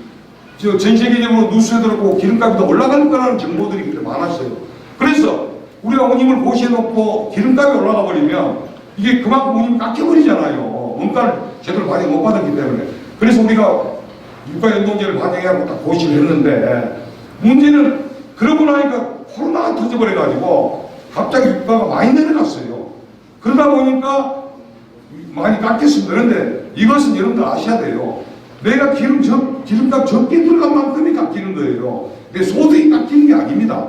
A: 전 세계적으로 뉴스에 들었고 기름값이 더 올라갈 거라는 정보들이 그렇게 많았어요. 그래서 우리가 운임을 고시해놓고 기름값이 올라가 버리면 이게 그만큼 운임 깎여버리잖아요. 원가를 제대로 반영 못 받았기 때문에. 그래서 우리가 유가연동제를 반영해갖고 딱 고시를 했는데 문제는 그러고 나니까 코로나가 터져버려가지고 갑자기 유가가 많이 내려갔어요. 그러다 보니까 많이 깎였습니다. 그런데 이것은 여러분들 아셔야 돼요. 내가 기름값 적게 들어간 만큼이 깎이는 거예요. 내 소득이 깎이는 게 아닙니다.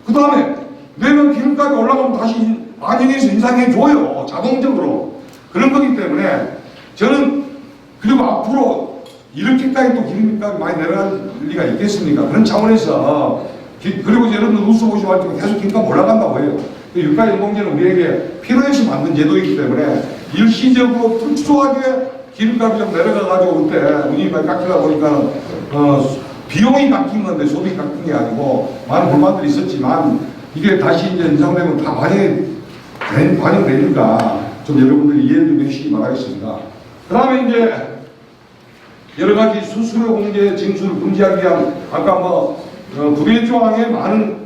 A: 그 다음에 내가 기름값이 올라가면 다시 반영해서 인상해줘요. 자동적으로. 그런 거기 때문에 저는 그리고 앞으로 이렇게까지 또 기름값이 많이 내려갈 리가 있겠습니까? 그런 차원에서 그리고 여러분들 뉴스 보시면 할 때 계속 기름값 올라간다고 해요. 유가연동제는 우리에게 필요해서 만든 제도이기 때문에 일시적으로 특수하게 기름값이 좀 내려가가지고 그때 운임이 많이 깎이다 보니까 비용이 깎인 건데 소득이 깎인 게 아니고 많은 불만들이 있었지만 이게 다시 이제 인상되면 다 반영되니까 좀 여러분들이 이해해 주시기 바라겠습니다. 그 다음에 이제 여러 가지 수수료 공제 징수를 금지하기 위한 아까 부대 조항에 많은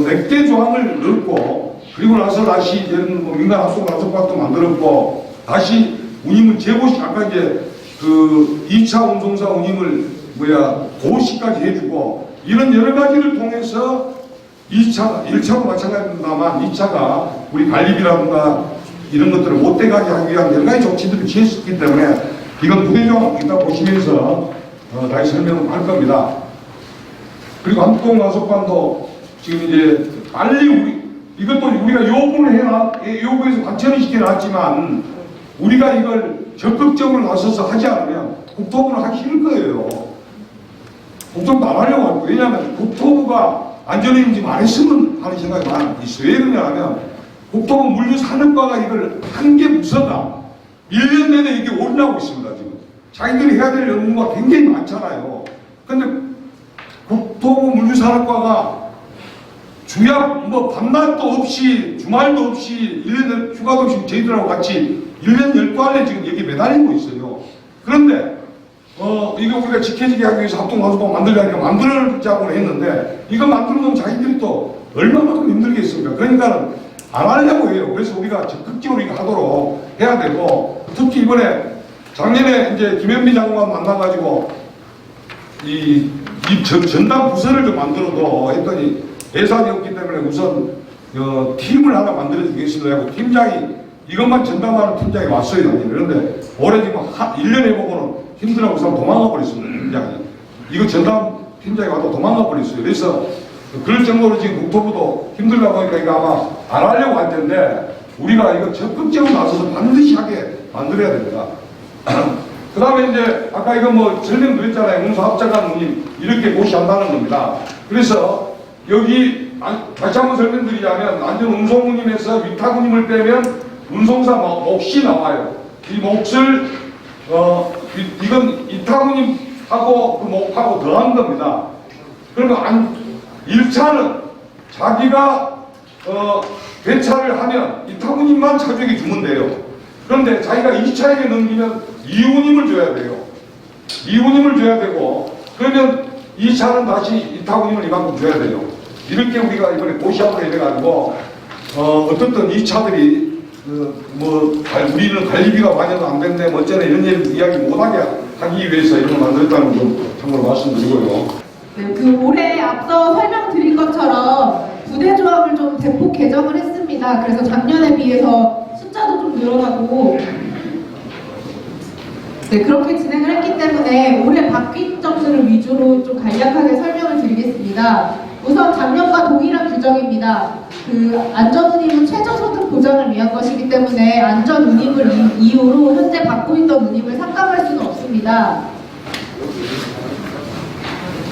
A: 맥대 조항을 넣고 그리고 나서 다시 민간 합동 단속반도 만들었고 다시 운임을 재고시 아까 이제 그 2차 운송사 운임을 고시까지 해주고 이런 여러 가지를 통해서 1차도 마찬가지입니다만 2차가 우리 관리비라든가 이런 것들을 못돼가게 하기 위한 여러 가지 조치들을 취했기 때문에 이건 부대조항 이따 보시면서 다시 설명을 할 겁니다. 그리고 합동 단속반도 지금 이제 빨리 이것도 우리가 요구해서 관철을 시켜놨지만 우리가 이걸 적극적으로 나서서 하지 않으면 국토부는 하기 싫을 거예요. 국토부도 안 하려고 할 거예요. 왜냐하면 국토부가 안전위인지 말했으면 하는 생각이 많이 있어요. 왜 그러냐면 국토부 물류산업과가 이걸 한 개 부서가 1년 내내 이게 올라오고 있습니다. 지금 자기들이 해야 될 업무가 굉장히 많잖아요. 근데 국토부 물류산업과가 주야 밤낮도 없이 주말도 없이 1년 휴가도 없이 저희들하고 같이 1년 12안에 지금 여기 매달리고 있어요. 그런데 이거 우리가 지켜지게 하기 위해서 합동단속반 만들자니까 만들자고 했는데 이거 만들면 자기들이 또 얼마만큼 힘들겠습니까? 그러니까 안 하려고 해요. 그래서 우리가 적극적으로 이거 하도록 해야 되고 특히 이번에 작년에 이제 김현미 장관 만나가지고 이 전담 부서를 좀 만들어도 했더니 예산이 없기 때문에 우선 팀을 하나 만들어 주겠습니다 하고 팀장이 이것만 전담하는 팀장이 왔어요. 그런데 올해 지금 1년 해보고는 힘들어하고 사람 도망가 버렸습니다. 팀장이. 이거 전담 팀장이 와도 도망가 버렸어요. 그래서 그럴 정도로 지금 국토부도 힘들다 보니까 이거 아마 안 하려고 할 텐데 우리가 이거 적극적으로 나서서 반드시 하게 만들어야 됩니다. 그 다음에 이제 아까 이거 설명드렸잖아요. 문서합작한 운임 이렇게 고시한다는 겁니다. 그래서 여기 다시 한번 설명드리자면 완전 운송운임에서 위탁운임을 빼면 운송사 몫이 나와요. 이 몫을 이건 위탁운임하고 그 몫하고 더한 겁니다. 그러면 1차는 자기가 배차를 하면 위탁운임만 차주에게 주면 돼요. 그런데 자기가 2차에게 넘기면 2운임을 줘야 돼요. 2운임을 줘야 되고 그러면 2차는 다시 위탁운임을 이만큼 줘야 돼요. 이렇게 우리가 이번에 고시합으로 해가지고 어떻든 2차들이 우리는 관리비가 반영도 안 됐는데 어쩌나 이런 이야기 못하게 하기 위해서 이런 걸 만들었다는 점 참고로 말씀드리고요.
B: 네, 그 올해 앞서 설명드린 것처럼 부대 조항을 좀 대폭 개정을 했습니다. 그래서 작년에 비해서 숫자도 좀 늘어나고 네, 그렇게 진행을 했기 때문에 올해 바뀐 점들을 위주로 좀 간략하게 설명을 드리겠습니다. 우선 작년과 동일한 규정입니다. 그 안전운임은 최저소득 보장을 위한 것이기 때문에 안전운임을 이유로 현재 받고 있던 운임을 삭감할 수는 없습니다.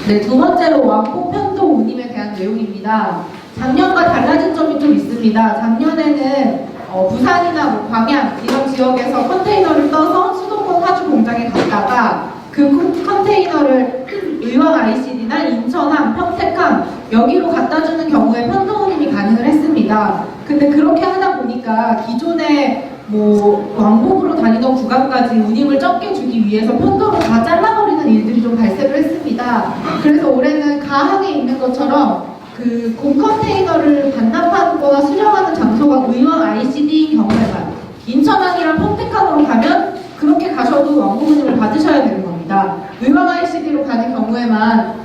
B: 네, 두 번째로 왕복 편도 운임에 대한 내용입니다. 작년과 달라진 점이 좀 있습니다. 작년에는 부산이나 뭐 광양 이런 지역에서 컨테이너를 떠서 수도권 화주 공장에 갔다가 그 컨테이너를 의왕 ICD나 인천항, 평택항 여기로 갖다 주는 경우에 편도 운임이 가능을 했습니다. 근데 그렇게 하다 보니까 기존에 뭐 왕복으로 다니던 구간까지 운임을 적게 주기 위해서 편도로 다 잘라버리는 일들이 좀 발생을 했습니다. 그래서 올해는 가항에 있는 것처럼 그 공컨테이너를 반납하거나 수령하는 장소가 의왕 ICD인 경우에만 인천항이랑 평택항으로 가면 그렇게 가셔도 왕복운임을 받으셔야 되는 겁니다. 의왕 ICD로 가는 경우에만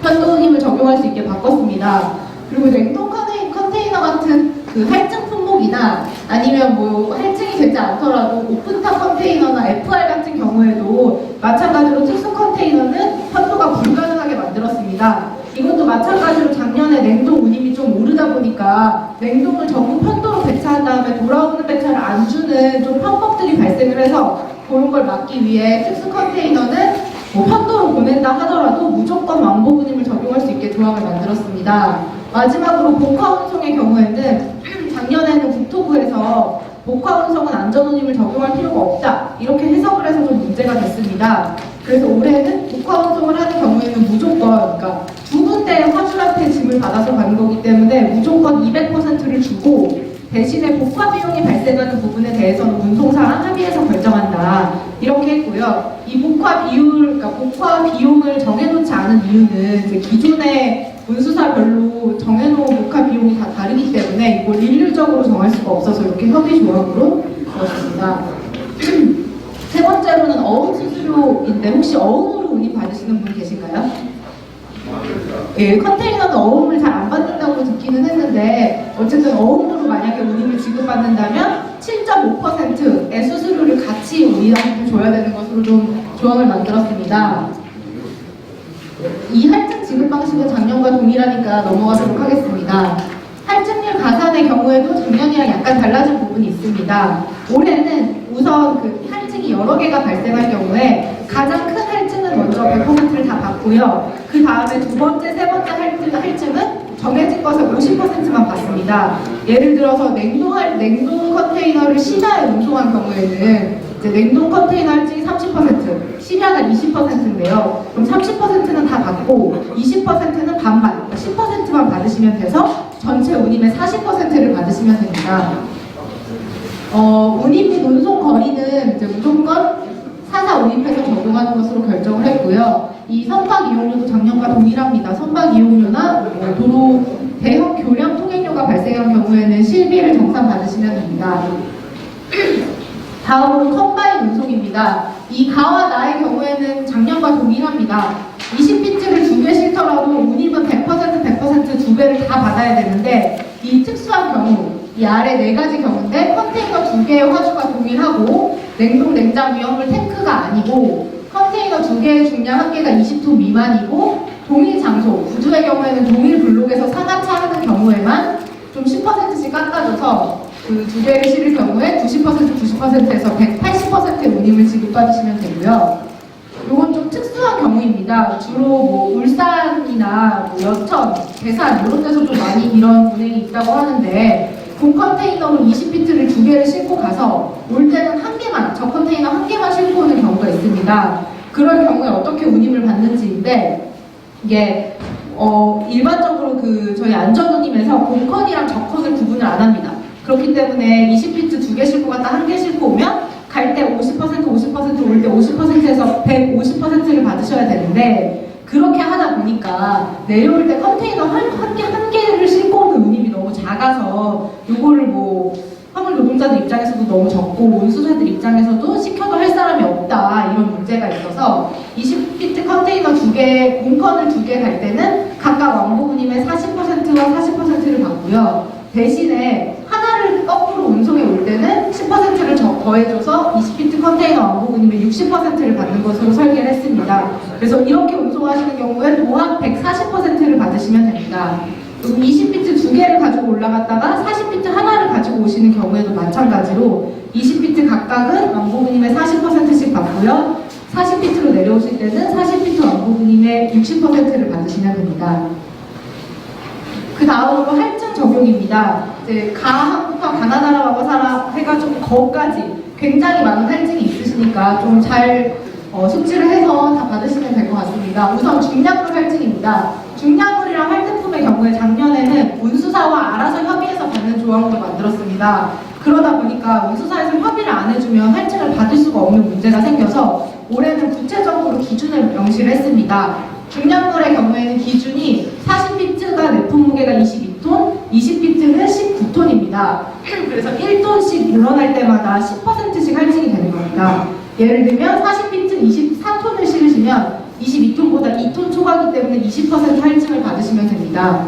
B: 편도운임을 적용할 수 있게 바꿨습니다. 그리고 냉동 컨테이너 같은 그 할증 품목이나 아니면 뭐 할증이 되지 않더라도 오픈탑 컨테이너나 FR 같은 경우에도 마찬가지로 특수 컨테이너는 편도가 불가능하게 만들었습니다. 이것도 마찬가지로 작년에 냉동 운임이 좀 오르다 보니까 냉동을 전부 편도로 배차한 다음에 돌아오는 배차를 안 주는 좀 편법들이 발생을 해서 그런 걸 막기 위해 특수 컨테이너는 뭐 편도로 보낸다 하더라도 무조건 왕복 운임을 적용할 수 있게 조항을 만들었습니다. 마지막으로 복화 운송의 경우에는 작년에는 국토부에서 복화 운송은 안전 운임을 적용할 필요가 없다 이렇게 해석을 해서 좀 문제가 됐습니다. 그래서 올해는 복화 운송을 하는 경우에는 무조건 그러니까 두 군데의 화주한테 짐을 받아서 가는 거기 때문에 무조건 200%를 주고 대신에 복화 비용이 발생하는 부분에 대해서는 운송사랑 합의해서 결정한다 이렇게 했고요. 이 복화 비율, 그러니까 복화 비용을 정해놓지 않은 이유는 이제 기존의 운수사별로 정해놓은 복화 비용이 다 다르기 때문에 이걸 일률적으로 정할 수가 없어서 이렇게 협의 조항으로 넣었습니다. 세 번째로는 어음 수수료인데 혹시 어음으로 운임 받으시는 분 계신가요? 예, 컨테이너는 어음을 잘 안 받는다고 듣기는 했는데 어쨌든 어음으로 만약에 운임을 지급받는다면 7.5%의 수수료를 같이 우리한테 줘야 되는 것으로 좀 조항을 만들었습니다. 이 할증 지급 방식은 작년과 동일하니까 넘어가도록 하겠습니다. 할증률 가산의 경우에도 작년이랑 약간 달라진 부분이 있습니다. 올해는 우선 그 할증이 여러 개가 발생할 경우에 가장 큰 할증은 먼저 100%를 다 받고요. 그 다음에 두 번째, 세 번째 할증은 정해진 것의 50%만 받습니다. 예를 들어서 냉동 컨테이너를 심야에 운송한 경우에는 이제 냉동 컨테이너 할증이 30%, 심야가 20%인데요. 그럼 30%는 다 받고 20%는 반반, 10%만 받으시면 돼서 전체 운임의 40%를 받으시면 됩니다. 운임 및 운송 거리는 이제 무조건 사사 운임해서 적용하는 것으로 결정을 했고요. 이 선박 이용료도 작년과 동일합니다. 선박 이용료나 도로 대형 교량 통행료가 발생한 경우에는 실비를 정산 받으시면 됩니다. 다음으로 컴바인 운송입니다. 이 가와 나의 경우에는 작년과 동일합니다. 20피트를 2개 싣더라도 운임은 100% 두 배를 다 받아야 되는데 이 특수한 경우, 이 아래 4가지 경우인데 컨테이너 2개의 화주가 동일하고 냉동 냉장 위험물 탱크가 아니고 컨테이너 2개의 중량 1개가 20톤 미만이고 동일 장소, 구주의 경우에는 동일 블록에서 상하차 하는 경우에만 좀 10%씩 깎아줘서 그 2개를 실을 경우에 90%에서 180%의 운임을 지급받으시면 되고요. 이건 좀 특수한 경우입니다. 주로 뭐 울산이나 뭐 여천, 대산 이런 데서 좀 많이 이런 운행이 있다고 하는데 본 컨테이너로 20피트를 2개를 싣고 가서 올 때는 저 컨테이너 1개만 싣고 오는 경우가 있습니다. 그럴 경우에 어떻게 운임을 받는지인데 이게 일반적으로 그 저희 안전운임에서 본컨이랑 저컨을 구분을 안 합니다. 그렇기 때문에 20피트 2개 싣고 갔다 1개 싣고 오면 갈 때 50%, 올 때 50%에서 150%를 받으셔야 되는데 그렇게 하다 보니까 내려올 때 컨테이너 한 개를 싣고 오는 운임이 너무 작아서 이거를 뭐 화물 노동자들 입장에서도 너무 적고 운수사들 입장에서도 시켜도 할 사람이 없다 이런 문제가 있어서 20피트 컨테이너 2개, 공컨을 2개 갈 때는 각각 왕복 운임의 40%와 40%를 받고요. 대신에 하나를 거꾸로 운송에 올 때는 10%를 더해줘서 20피트 컨테이너 왕복 운임의 60%를 받는 것으로 설계를 했습니다. 그래서 이렇게 운송하시는 경우에 도합 140%를 받으시면 됩니다. 그리고 20피트 2개를 가지고 올라갔다가 40피트 하나를 가지고 오시는 경우에도 마찬가지로 20피트 각각은 왕복운임의 40%씩 받고요. 40피트로 내려오실 때는 40피트 왕복운임의 60%를 받으시면 됩니다. 그 다음으로 할증 적용입니다. 이제 가항부터 가나다라고 해가지고 거까지 굉장히 많은 할증이 있으시니까 좀 잘 숙지를 해서 다 받으시면 될 것 같습니다. 우선 중량물 할증입니다. 중량물이랑 할증품의 경우에 작년에는 운수사와 알아서 협의해서 받는 조항으로 만들었습니다. 그러다 보니까 운수사에서 협의를 안 해주면 할증을 받을 수가 없는 문제가 생겨서 올해는 구체적으로 기준을 명시를 했습니다. 중량물의 경우에는 기준이 40피트가 내품 무게가 22톤, 20피트는 19톤입니다. 그래서 1톤씩 늘어날 때마다 10%씩 할증이 되는 겁니다. 예를 들면 40피트 24톤을 실으시면 22톤보다 2톤 초과하기 때문에 20% 할증을 받으시면 됩니다.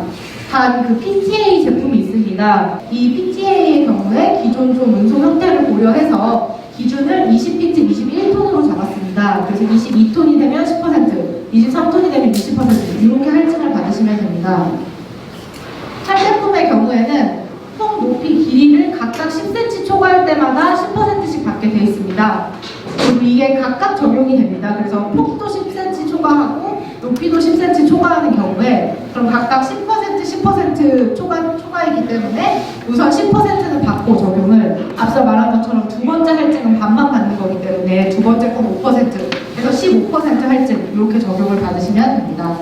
B: 단 그 PTA 제품이 있습니다. 이 PTA의 경우에 기존 좀 운송 형태를 고려해서 기준을 20피트 21톤으로 잡았습니다. 그래서 22톤이 되면 10%, 23톤이 되면 20% 이렇게 할증을 받으시면 됩니다. 할제품의 경우에는 통 높이 길이를 각각 10cm 초과할 때마다 10%씩 받게 되어 있습니다. 그리고 이게 각각 적용이 됩니다. 그래서 폭도 10cm 초과하고 높이도 10cm 초과하는 경우에 그럼 각각 10% 초과이기 때문에 우선 10%는 받고 적용을 앞서 말한 것처럼 두 번째 할증은 반만 받는 거기 때문에 두 번째 건 5% 그래서 15% 할증 이렇게 적용을 받으시면 됩니다.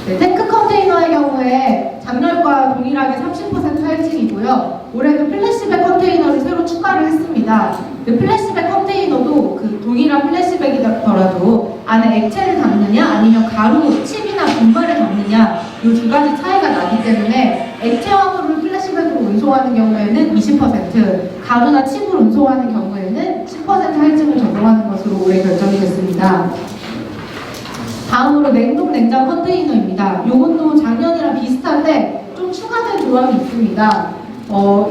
B: 네, 탱크 컨테이너의 경우에 작년과 동일하게 30% 할증이고요. 올해는 플래시백 컨테이너를 새로 추가를 했습니다. 그 플래시백 컨테이너도 그 동일한 플래시백이더라도 안에 액체를 담느냐 아니면 가루, 칩이나 분말을 담느냐 이 두 가지 차이가 나기 때문에 액체화물을 플래시백으로 운송하는 경우에는 20%, 가루나 칩을 운송하는 경우에는 10% 할증을 적용하는 것으로 올해 결정이 됐습니다. 다음으로 냉동 냉장 컨테이너입니다. 이것도 작년이랑 비슷한데 좀 추가된 조항이 있습니다.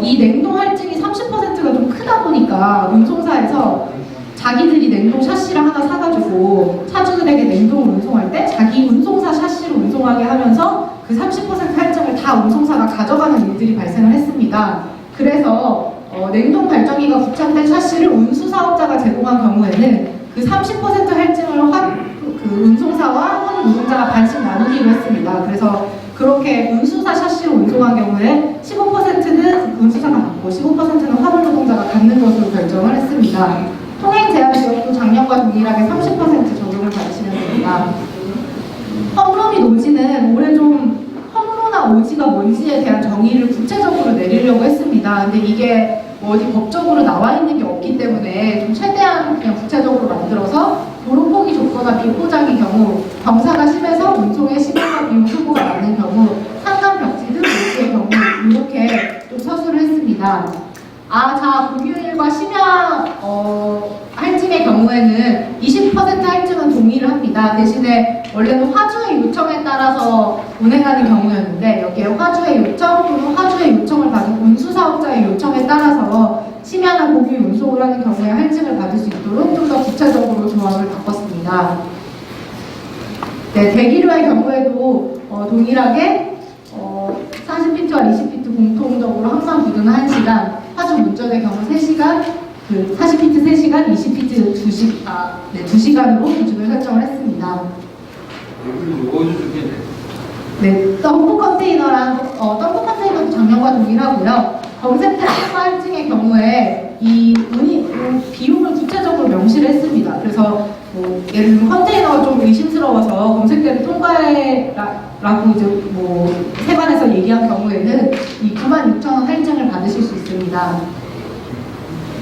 B: 이 냉동 할증이 30%가 좀 크다 보니까 운송사에서 자기들이 냉동 샤시를 하나 사가지고 차주들에게 냉동을 운송할 때 자기 운송사 샤시로 운송하게 하면서 그 30% 할증을 다 운송사가 가져가는 일들이 발생을 했습니다. 그래서 냉동 발전기가 부착된 샤시를 운수사업자가 제공한 경우에는 그 30% 할증을 그 운송사와 화물 노동자가 반씩 나누기로 했습니다. 그래서 그렇게 운수사 샤시로 운송한 경우에 15%는 운수사가 받고 15%는 화물 노동자가 갖는 것으로 결정을 했습니다. 통행 제한 지역도 작년과 동일하게 30% 적용을 받으시면 됩니다. 허물로 및 오지는 올해 좀 허물로나 오지가 뭔지에 대한 정의를 구체적으로 내리려고 했습니다. 근데 이게 어디 법적으로 나와 있는 게 없기 때문에 좀 최대한 그냥 구체적으로 만들어서 도로폭이 좁거나 비포장의 경우, 경사가 심해서 운송의 시간과 비용 소모가 많은 경우, 산간 벽지 등 오지의 경우 이렇게 좀 서술을 했습니다. 자, 공휴일과 심야 할증의 경우에는 20% 할증은 동의를 합니다. 대신에 원래는 화주의 요청에 따라서 운행하는 경우였는데 여기에 화주의 요청 또는 화주의 요청을 받은 운수사업자의 요청에 따라서 심야나 공휴 운송을 하는 경우에 할증을 받을 수 있도록 좀 더 구체적으로 조항을 바꿨습니다. 네, 대기료의 경우에도 동일하게 40피트와 20피트 공통적으로 항상 부등은 1시간, 화주 운전의 경우 3시간, 그 40피트 3시간, 20피트 2시간으로 기준을 설정을 했습니다. 네, 덤프 컨테이너랑 덤프 컨테이너도 작년과 동일하고요. 검색 택배과 할증의 경우에 이 비용을 구체적으로 명시를 했습니다. 그래서 예를 들면 컨테이너가 좀 의심스러워서 검색대를 통과해라고 이제 세관에서 얘기한 경우에는 이 96,000원 할증을 받으실 수 있습니다.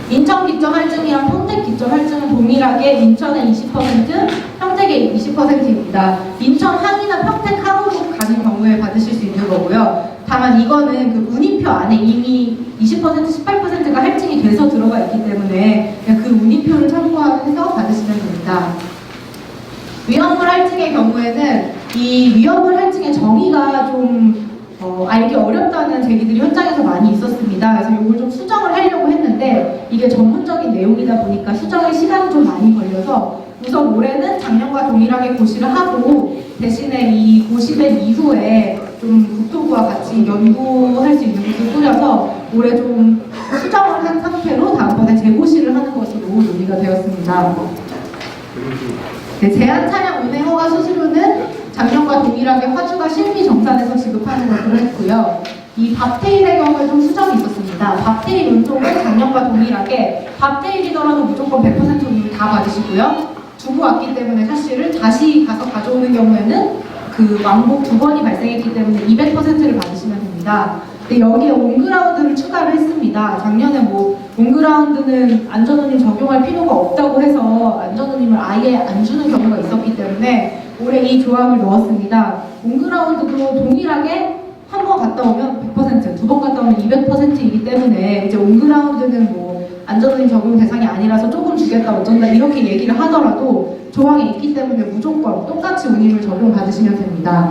B: 인천 기점 할증이랑 평택 기점 할증은 동일하게 인천의 20%, 평택의 20%입니다. 인천 항이나 평택 항으로 가는 경우에 받으실 수 있는 거고요. 다만 이거는 그 운임표 안에 이미 20%, 18%가 할증이 돼서 들어가 있기 때문에 그냥 그 운임표를 참고해서 받으시면 됩니다. 위험물 할증의 경우에는 이 위험물 할증의 정의가 좀 알기 어렵다는 제기들이 현장에서 많이 있었습니다. 그래서 이걸 좀 수정을 하려고 했는데 이게 전문적인 내용이다 보니까 수정에 시간이 좀 많이 걸려서 우선 올해는 작년과 동일하게 고시를 하고 대신에 이 고시된 이후에 좀 국토부와 같이 연구할 수 있는 곳을 꾸려서 올해 좀 수정을 한 상태로 다음번에 재고시를 하는 것으로 논의가 되었습니다. 네, 제한 차량 운행 허가 수수료는 작년과 동일하게 화주가 실비 정산해서 지급하는 것으로 했고요. 이 밥테일의 경우에 좀 수정이 있었습니다. 밥테일 운송은 작년과 동일하게 밥테일이더라도 무조건 100% 운임을 다 받으시고요. 두고 왔기 때문에 샤시를 다시 가서 가져오는 경우에는 그 왕복 2번이 발생했기 때문에 200%를 받으시면 됩니다. 근데 여기에 온그라운드를 추가를 했습니다. 작년에 뭐 온그라운드는 안전운임 적용할 필요가 없다고 해서 안전운임을 아예 안 주는 경우가 있었기 때문에 올해 이 조항을 넣었습니다. 온그라운드도 동일하게 한 번 갔다 오면 100%, 두 번 갔다 오면 200%이기 때문에 이제 온그라운드는 뭐 안전운임 적용 대상이 아니라서 조금 주겠다 어쩐다 이렇게 얘기를 하더라도 조항이 있기 때문에 무조건 똑같이 운임을 적용받으시면 됩니다.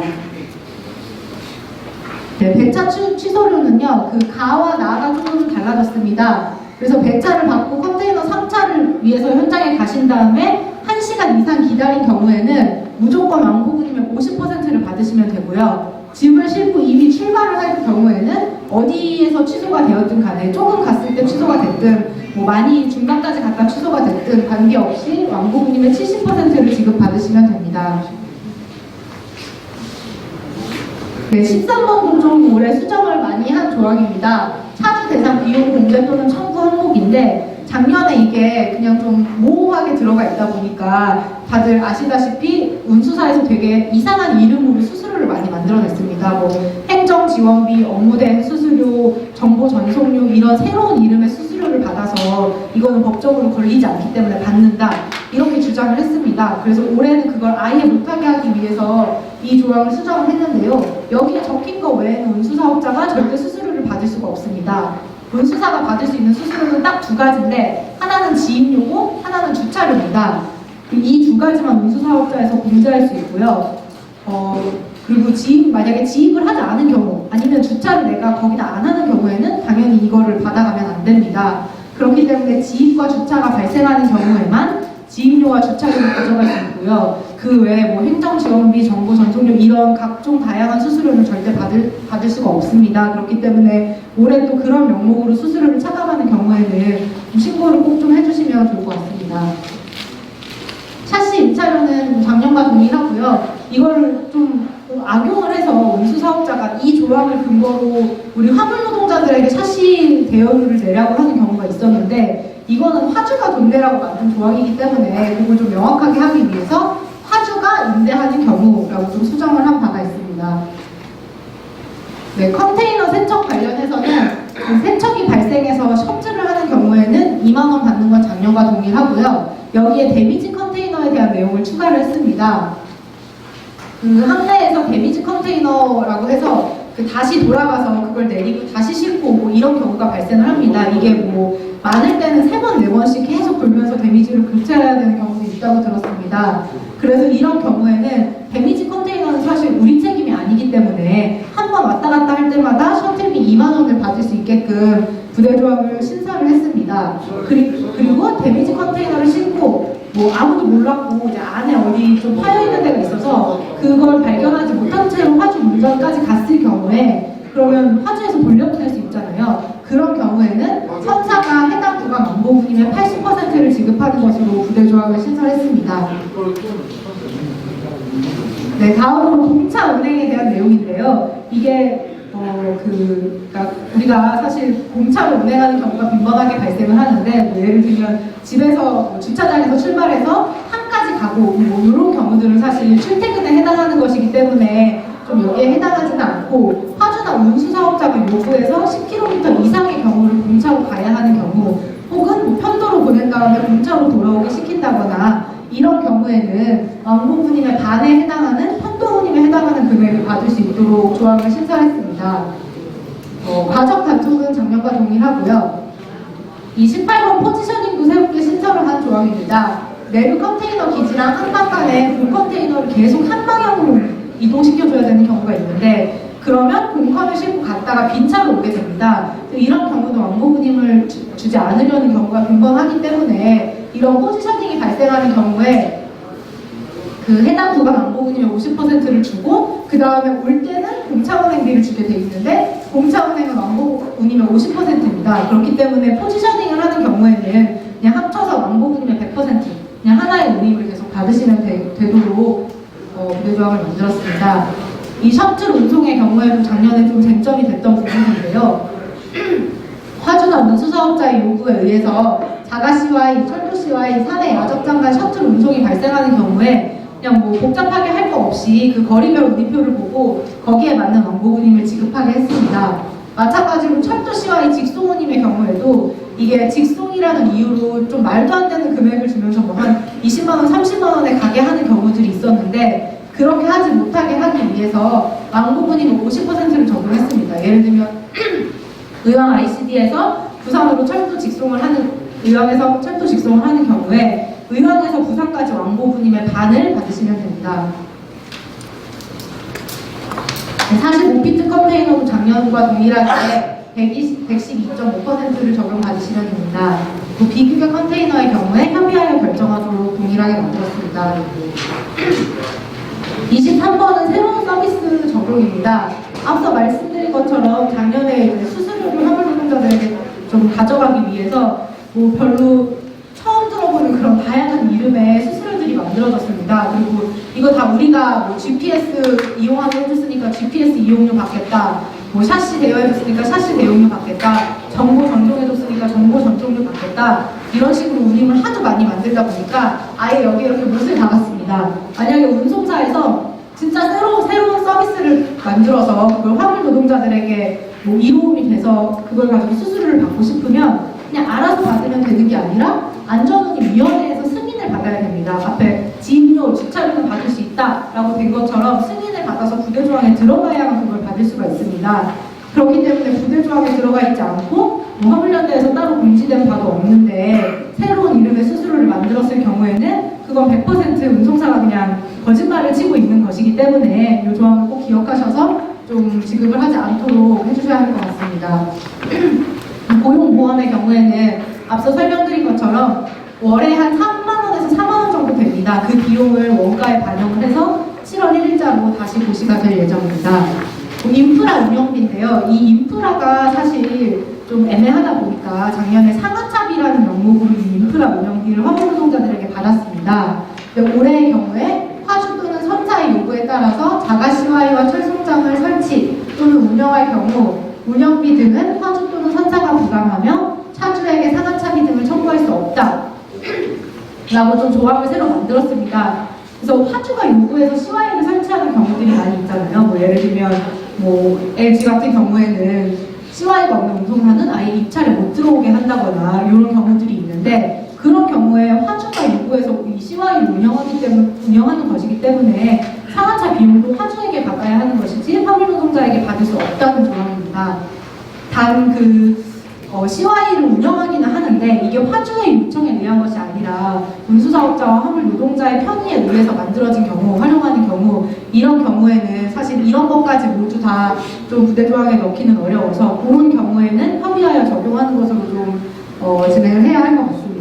B: 네, 배차 취소료는요, 그 가와 나가 조금 달라졌습니다. 그래서 배차를 받고 컨테이너 3차를 위해서 현장에 가신 다음에 1시간 이상 기다린 경우에는 무조건 왕복운임의 50%를 받으시면 되고요. 짐을 싣고 이미 출발을 할 경우에는 어디에서 취소가 되었든 간에 조금 갔을 때 취소가 됐든 뭐 많이 중간까지 갔다 취소가 됐든 관계없이 왕복운임의 70%를 지급받으시면 됩니다. 네, 13번 공정 올해 수정을 많이 한 조항입니다. 차주 대상 비용 공제 또는 청구 항목인데 작년에 이게 그냥 좀 모호하게 들어가 있다 보니까 다들 아시다시피 운수사에서 되게 이상한 이름으로 수수료를 많이 만들어냈습니다. 뭐 행정지원비, 업무대행 수수료, 정보 전송료 이런 새로운 이름의 수수료를 받아서 이거는 법적으로 걸리지 않기 때문에 받는다 이렇게 주장을 했습니다. 그래서 올해는 그걸 아예 못하게 하기 위해서 이 조항을 수정을 했는데요. 여기에 적힌 거 외에는 운수사업자가 절대 수수료를 받을 수가 없습니다. 운수사가 받을 수 있는 수수료는 딱 두 가지인데 하나는 지입료고 하나는 주차료입니다. 이 두 가지만 운수사업자에서 공제할 수 있고요. 그리고 만약에 지입을 하지 않은 경우 아니면 주차를 내가 거기다 안 하는 경우에는 당연히 이거를 받아가면 안 됩니다. 그렇기 때문에 지입과 주차가 발생하는 경우에만 지입료와 주차료를 가져갈 수 있고요. 그 외에 뭐 행정지원비, 정보 전송료 이런 각종 다양한 수수료는 절대 받을 수가 없습니다. 그렇기 때문에 올해 또 그런 명목으로 수수료를 차감하는 경우에는 신고를 꼭 좀 해주시면 좋을 것 같습니다. 샤시 임차료는 작년과 동일하고요. 이걸 좀 악용을 해서 운수사업자가 이 조항을 근거로 우리 화물노동자들에게 샤시 대여료를 내라고 하는 경우가 있었는데 이거는 화주가 돈 내라고 만든 조항이기 때문에 그걸 좀 명확하게 하기 위해서 화주가 임대하는 경우라고 좀 수정을 한 바가 있습니다. 네, 컨테이너 세척 관련해서는 그 세척이 발생해서 섭지를 하는 경우에는 2만 원 받는 건 작년과 동일하고요. 여기에 데미지 컨테이너에 대한 내용을 추가를 했습니다. 그 항내에서 데미지 컨테이너라고 해서 다시 돌아가서 그걸 내리고 다시 싣고 오고 이런 경우가 발생을 합니다. 이게 뭐 많을 때는 3번, 4번씩 계속 돌면서 데미지를 교체해야 되는 경우도 있다고 들었습니다. 그래서 이런 경우에는 데미지 컨테이너는 사실 우리 책임이 아니기 때문에 한 번 왔다 갔다 할 때마다 셔틀비 2만 원을 받을 수 있게끔 부대조항을 신설을 했습니다. 그리고 데미지 컨테이너를 싣고 뭐 아무도 몰랐고 이제 안에 어디 좀 파여 있는 데가 있어서 그걸 발견하지 못한 채로 화주 운전까지 갔을 경우에 그러면 화주에서 돌려보낼 수 있잖아요. 그런 경우에는 선사가 해당 구간 왕복운임의 80%를 지급하는 것으로 부대조항을 신설했습니다. 네, 다음으로 공차 운행에 대한 내용인데요. 이게 그러니까 우리가 사실 공차로 운행하는 경우가 빈번하게 발생을 하는데 뭐 예를 들면 집에서 뭐 주차장에서 출발해서 항까지 가고 뭐 이런 경우들은 사실 출퇴근에 해당하는 것이기 때문에 좀 여기에 해당하지는 않고 화주나 운수사업자가 요구해서 10km 이상의 경우를 공차로 가야 하는 경우 혹은 뭐 편도로 보낸 다음에 공차로 돌아오게 시킨다거나 이런 경우에는 왕복운임의 반에 해당하는 편도운임에 해당하는 금액을 받을 수 있도록 조항을 신설했습니다. 과적 단속은 작년과 동일하고요. 이 18번 포지셔닝도 새롭게 신설을 한 조항입니다. 내부 컨테이너 기지랑 항방 간에 본 컨테이너를 계속 한 방향으로 이동시켜줘야 되는 경우가 있는데 그러면 공컴을 싣고 갔다가 빈차로 오게 됩니다. 이런 경우는 왕복운임을 주지 않으려는 경우가 빈번하기 때문에 이런 포지셔닝이 발생하는 경우에 그 해당 구간 왕복운임의 50%를 주고 그 다음에 올 때는 공차운행비를 주게 돼 있는데 공차운행은 왕복운임의 50%입니다. 그렇기 때문에 포지셔닝을 하는 경우에는 그냥 합쳐서 왕복운임의 100% 그냥 하나의 운임을 계속 받으시면 되도록 부대조항을 만들었습니다. 이 셔틀 운송의 경우에도 작년에 좀 쟁점이 됐던 부분인데요. 화주나 운수사업자의 요구에 의해서 자가시와의, 철도시와의 사내 야적장 간 셔틀 운송이 발생하는 경우에 그냥 뭐 복잡하게 할 거 없이 그 거리별 운임표를 보고 거기에 맞는 왕복운임을 지급하게 했습니다. 마찬가지로 철도시와의 직송운임의 경우에도 이게 직송이라는 이유로 좀 말도 안 되는 금액을 주면서 뭐 한 20만원, 30만원에 가게 하는 경우들이 있었는데 그렇게 하지 못하게 하기 위해서 왕복운임 50%를 적용했습니다. 예를 들면 의왕 ICD에서 부산으로 철도 직송을 하는 의왕에서 철도 직송을 하는 경우에 의왕에서 부산까지 왕복운임의 반을 받으시면 됩니다. 45피트 컨테이너도 작년과 동일하게 112.5%를 적용받으시면 됩니다. 또 비규격 컨테이너의 경우에 협의하여 결정하도록 동일하게 만들었습니다. 23번은 새로운 서비스 적용입니다. 앞서 말씀드린 것처럼 작년에 이제 수수료를 화물 노동자들에게 좀 가져가기 위해서 뭐 별로 처음 들어보는 그런 다양한 이름의 수수료들이 만들어졌습니다. 그리고 이거 다 우리가 뭐 GPS 이용하게 해줬으니까 GPS 이용료 받겠다. 뭐 샤시 대여해줬으니까 샤시 대용료 받겠다. 정보 전송해줬으니까 정보 전송료 받겠다. 이런 식으로 운임을 하도 많이 만들다 보니까 아예 여기 이렇게 못을 박았습니다. 만약에 운송사에서 진짜 새로운 서비스를 만들어서 그걸 화물 노동자들에게 뭐 이로움이 돼서 그걸 가지고 수수료를 받고 싶으면 그냥 알아서 받으면 되는 게 아니라 안전운임위원회에서 승인을 받아야 됩니다. 앞에 지임료, 주차료는 받을 수 있다라고 된 것처럼 승인을 받아서 부대조항에 들어가야만 그걸 받을 수가 있습니다. 그렇기 때문에 부대조항에 들어가 있지 않고 뭐 화물연대에서 따로 공지된 바도 없는데 새로운 이름의 수수료를 만들었을 경우에는 그건 100% 운송사가 그냥 거짓말을 치고 있는 것이기 때문에 이 조항을 꼭 기억하셔서 좀 지급을 하지 않도록 해주셔야 할 것 같습니다. 고용보험의 경우에는 앞서 설명드린 것처럼 월에 한 3만원에서 4만원 정도 됩니다. 그 비용을 원가에 반영을 해서 7월 1일자로 다시 고시가 될 예정입니다. 인프라 운영비인데요. 이 인프라가 사실 좀 애매하다 보니까 작년에 상하차비라는 명목으로 이 인프라 운영비를 화물 노동자들에게 받았습니다. 근데 올해의 경우에 화주 또는 선사의 요구에 따라서 자가시와이와 철송장을 설치 또는 운영할 경우 운영비 등은 화주 또는 선사가 부담하며 차주에게 상하차비 등을 청구할 수 없다 라고 좀 조항을 새로 만들었습니다. 그래서 화주가 요구해서 시와이를 설치하는 경우들이 많이 있잖아요. 뭐 예를 들면 뭐 LG 같은 경우에는 시와이가 없는 운송사는 아예 입찰에 못 들어오게 한다거나 이런 경우들이 있는데 그런 경우에 화주가 요구해서 이 시와이를 운영하는 것이기 때문에 상하차 비용도 화주에게 받아야 하는 것이지 화물 노동자에게 받을 수 없다는 조항입니다. 단 시와이를 운영하기는 하는데 이게 화주의 요청에 의한 것이 아니라 운수사업자와 화물 노동자의 편의에 의해서 만들어진 경우, 활용하는 경우 이런 경우에는 사실 이런 것까지 모두 다 좀 부대조항에 넣기는 어려워서 그런 경우에는 협의하여 적용하는 것으로 좀 진행을 해야 할 것 같습니다.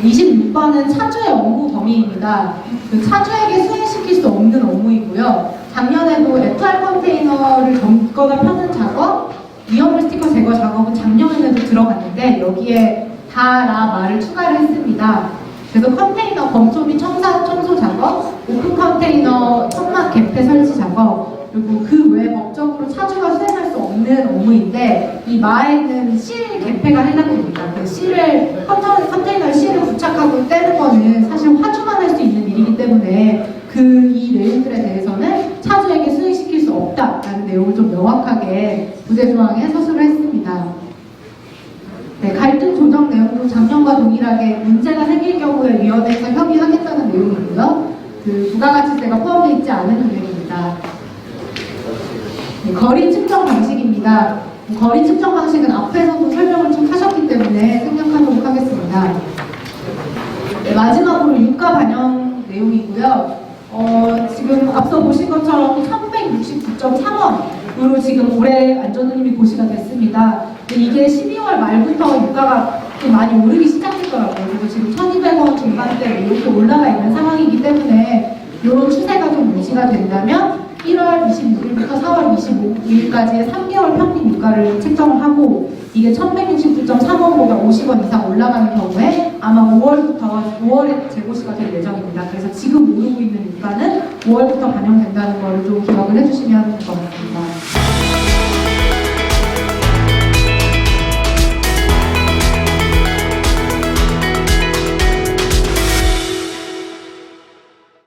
B: 26번은 차주의 업무 범위입니다. 그 차주에게 수행시킬 수 없는 업무이고요. 작년에도 FR 컨테이너를 접거나 펴는 작업, 위험물 스티커 제거 작업은 작년에도 들어갔는데 여기에 다라 말을 추가를 했습니다. 그래서 컨테이너 검토 및 청소 작업, 오픈 컨테이너 천막 개폐 설치 작업, 그리고 그 외 법적으로 차주가 수행할 수 없는 업무인데 이 마에는 실 개폐가 해당됩니다. 그 실을 컨테이너 실을 부착하고 떼는 거는 사실 화주만 할 수 있는 일이기 때문에 이 내용들에 대해서는 차주에게 수행시킬 수 없다라는 내용을 좀 명확하게 부대조항에 서술을 했습니다. 네, 갈등 조정 내용도 작년과 동일하게 문제가 생길 경우에 위원회에서 협의하겠다는 내용이고요. 그 부가가치세가 포함되어 있지 않은 금액입니다. 네, 거리 측정 방식입니다. 거리 측정 방식은 앞에서도 설명을 좀 하셨기 때문에 생략하도록 하겠습니다. 네, 마지막으로 유가 반영 내용이고요. 지금 앞서 보신 것처럼 1169.3원으로 지금 올해 안전운임이 고시가 됐습니다. 근데 이게 12월 말부터 유가가 좀 많이 오르기 시작했더라고요. 그리고 지금 1,200원 중반대 이렇게 올라가 있는 상황이기 때문에 이런 추세가 좀 유지가 된다면 1월 26일부터 4월 25일까지의 3개월 평균 유가를 책정을 하고 이게 1169.3원보다 50원 이상 올라가는 경우에 아마 5월에 재고시가 될 예정입니다. 그래서 지금 오르고 있는 유가는 5월부터 반영된다는 걸 좀 기억을 해주시면 될 것 같습니다.